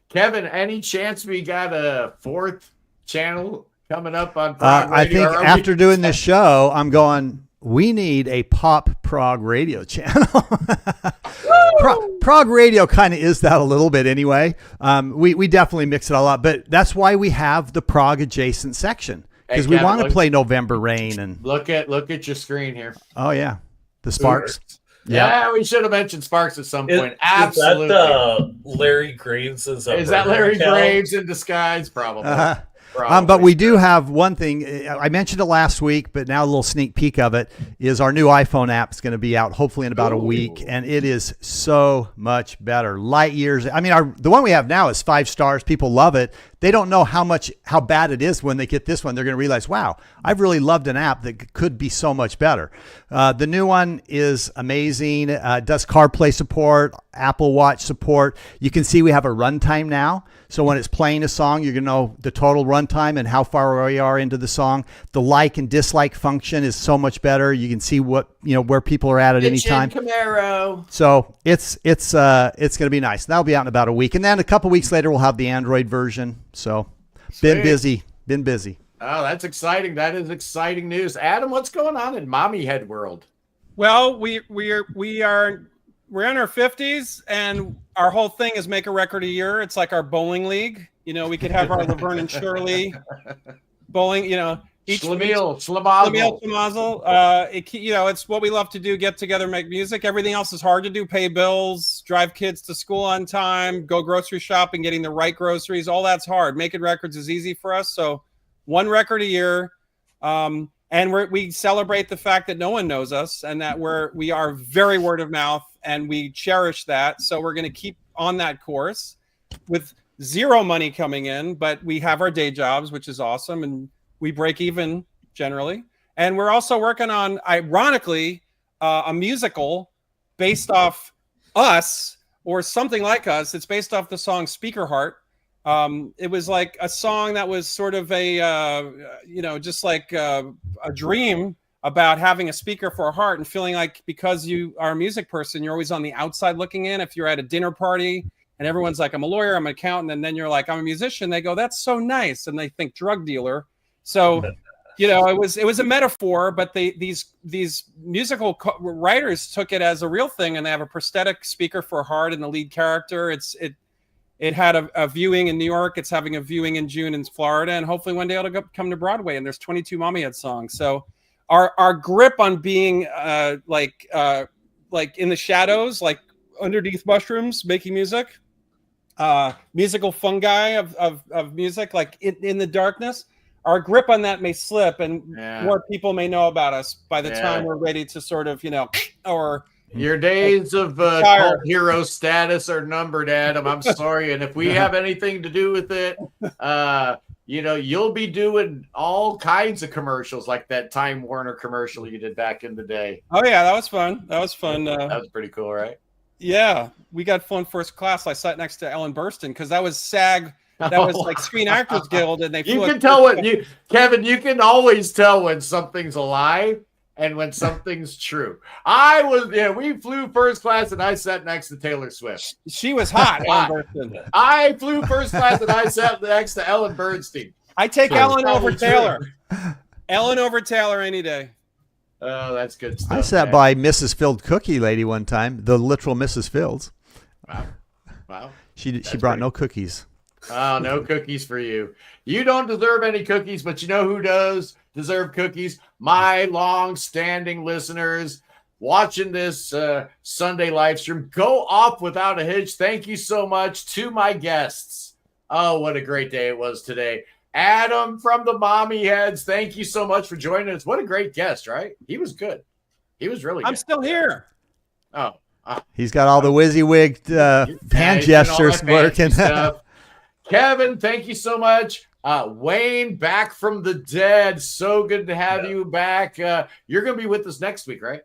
Kevin, any chance we got a 4th channel coming up on Prog I Radio? think after doing this show, I'm going, we need a pop prog radio channel. Prog radio kind of is that a little bit anyway. We definitely mix it all up, but that's why we have the prog adjacent section, because we want to play November Rain. And look at your screen here. Oh yeah, the Sparks. Yeah, we should have mentioned Sparks at some point. Absolutely. Is that Larry Graves? Is that Larry Graves in disguise? Probably. But we do have one thing. I mentioned it last week, but now a little sneak peek of it is our new iPhone app is going to be out hopefully in about a week, and it is so much better. Light years. I mean, the one we have now is 5 stars. People love it. They don't know how bad it is when they get this one. They're going to realize, wow, I've really loved an app that could be so much better. The new one is amazing. Does CarPlay support, Apple Watch support. You can see we have a runtime now. So when it's playing a song, you're going to know the total runtime and how far we are into the song. The like and dislike function is so much better. You can see where people are at any time. Camaro. So it's going to be nice. That'll be out in about a week. And then a couple weeks later, we'll have the Android version. So been busy. Oh, that's exciting. That is exciting news. Adam, what's going on in Mommyhead world? Well, we're in our 50s, and our whole thing is make a record a year. It's like our bowling league. We could have our Laverne and Shirley bowling. Each Schlemazel. It's what we love to do. Get together, make music. Everything else is hard to do. Pay bills, drive kids to school on time, go grocery shopping, getting the right groceries. All that's hard. Making records is easy for us. So 1 record a year. And we celebrate the fact that no one knows us, and that we are very word of mouth, and we cherish that. So we're going to keep on that course with 0 money coming in, but we have our day jobs, which is awesome. And we break even generally. And we're also working on, ironically, a musical based off us, or something like us. It's based off the song Speaker Heart. It was like a song that was sort of just like a dream about having a speaker for a heart, and feeling like, because you are a music person, you're always on the outside looking in. If you're at a dinner party and everyone's like, I'm a lawyer, I'm an accountant, and then you're like, I'm a musician, they go, that's so nice. And they think drug dealer. So, it was a metaphor, but these musical writers took it as a real thing, and they have a prosthetic speaker for a heart in the lead character. It had a viewing in New York. It's having a viewing in June in Florida, and hopefully one day it'll come to Broadway. And there's 22 Mommyhead songs. So our grip on being like in the shadows, like underneath mushrooms, making music, musical fungi of music, like in the darkness. Our grip on that may slip, and more people may know about us by the time we're ready to sort of, or your days of cult hero status are numbered, Adam. I'm sorry. And if we have anything to do with it, you'll be doing all kinds of commercials, like that Time Warner commercial you did back in the day. Oh yeah, that was fun. That was pretty cool, right? Yeah, we got flown first class. I sat next to Ellen Burstyn, because that was SAG. That was like Screen Actors Guild, and you can tell Kevin. You can always tell when something's a lie and when something's true. We flew first class, and I sat next to Taylor Swift. She was hot. Ellen Burstyn. I flew first class, and I sat next to Ellen Bernstein. I take Ellen over Taylor. Ellen over Taylor any day. Oh, that's good stuff. I sat by Mrs. Field Cookie Lady one time, the literal Mrs. Fields. Wow. She brought no cookies. Oh, no cookies for you. You don't deserve any cookies, but you know who does deserve cookies? My long-standing listeners watching this Sunday live stream. Go off without a hitch. Thank you so much to my guests. Oh, what a great day it was today. Adam from the Mommyheads, thank you so much for joining us. What a great guest, right? He was good. He was really good. I'm still here. Oh. He's got all the WYSIWYG hand gestures working. Kevin, thank you so much. Wayne, back from the dead. So good to have you back. You're going to be with us next week, right?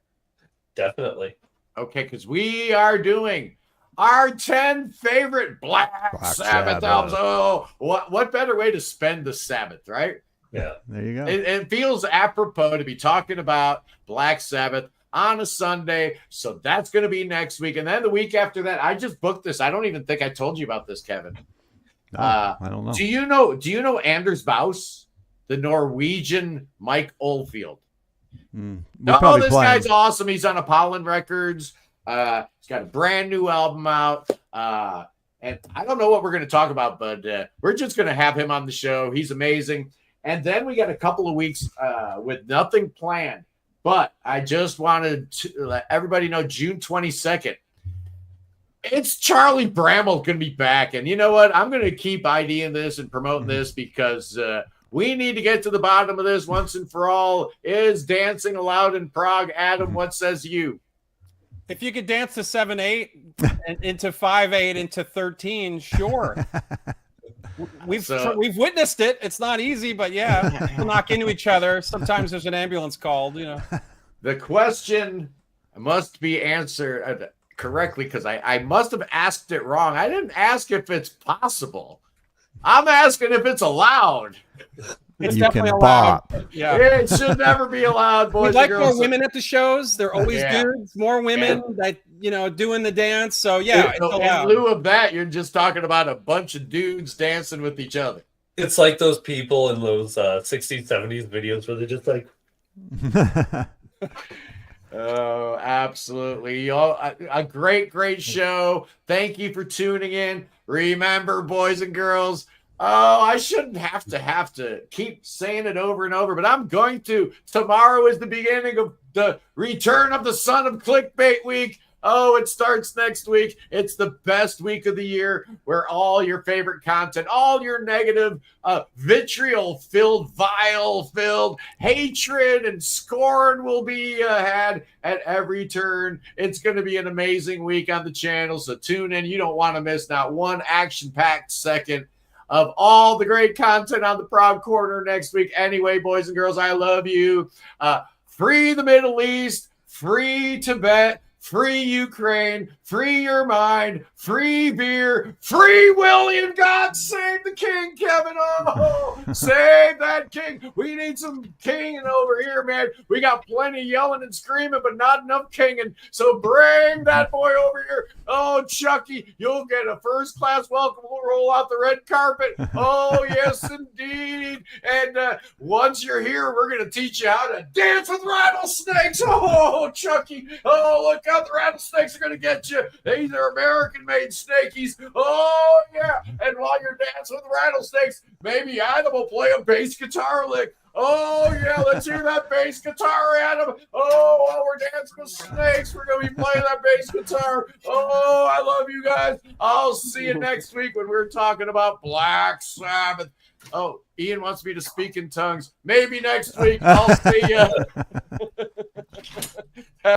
Definitely. Okay, because we are doing our 10 favorite Black Sabbath albums. Oh, what better way to spend the Sabbath, right? Yeah. There you go. It feels apropos to be talking about Black Sabbath on a Sunday. So that's going to be next week. And then the week after that, I just booked this. I don't even think I told you about this, Kevin. No, I don't know. Do you know Anders Baus, the Norwegian Mike Oldfield? Oh, this guy's awesome. He's on Apollon Records. He's got a brand new album out. And I don't know what we're going to talk about, but we're just going to have him on the show. He's amazing. And then we got a couple of weeks with nothing planned. But I just wanted to let everybody know June 22nd, it's Charlie Bramall going to be back. And you know what? I'm going to keep IDing this and promoting this because we need to get to the bottom of this once and for all. Is dancing allowed in Prague? Adam, what says you? If you could dance to 7/8 and into 5/8 into 13, sure. We've witnessed it. It's not easy, but yeah, people knock into each other. Sometimes there's an ambulance called, you know. The question must be answered correctly because I must have asked it wrong. I didn't ask if it's possible. I'm asking if it's allowed. It's definitely allowed. Yeah. It should never be allowed, boys. We'd like and girls. more women at the shows. They're always dudes, more women that, you know, doing the dance. So yeah, it's allowed. In lieu of that, you're just talking about a bunch of dudes dancing with each other. It's like those people in those 60s, 70s videos where they're just like, oh, absolutely. A great show. Thank you for tuning in. Remember, boys and girls, I shouldn't have to keep saying it over and over, but I'm going to. Tomorrow is the beginning of the return of the Son of Clickbait Week. Oh, it starts next week. It's the best week of the year where all your favorite content, all your negative, vitriol-filled, vile-filled hatred and scorn will be had at every turn. It's going to be an amazing week on the channel, so tune in. You don't want to miss not one action-packed second of all the great content on the Proud Corner next week. Anyway, boys and girls, I love you. Free the Middle East, free Tibet, free Ukraine, free your mind, free beer, free William. God save the king, Kevin. Oh, save that king. We need some kinging over here, man. We got plenty yelling and screaming, but not enough kinging. So bring that boy over here. Oh, Chucky, you'll get a first-class welcome. We'll roll out the red carpet. Oh, yes, indeed. And once you're here, we're going to teach you how to dance with rattlesnakes. Oh, Chucky. Oh, look out. The rattlesnakes are going to get you. These are American-made snakies. Oh, yeah. And while you're dancing with rattlesnakes, maybe Adam will play a bass guitar lick. Oh, yeah, let's hear that bass guitar, Adam. Oh, while we're dancing with snakes, we're going to be playing that bass guitar. Oh, I love you guys. I'll see you next week when we're talking about Black Sabbath. Oh, Ian wants me to speak in tongues. Maybe next week. I'll see you.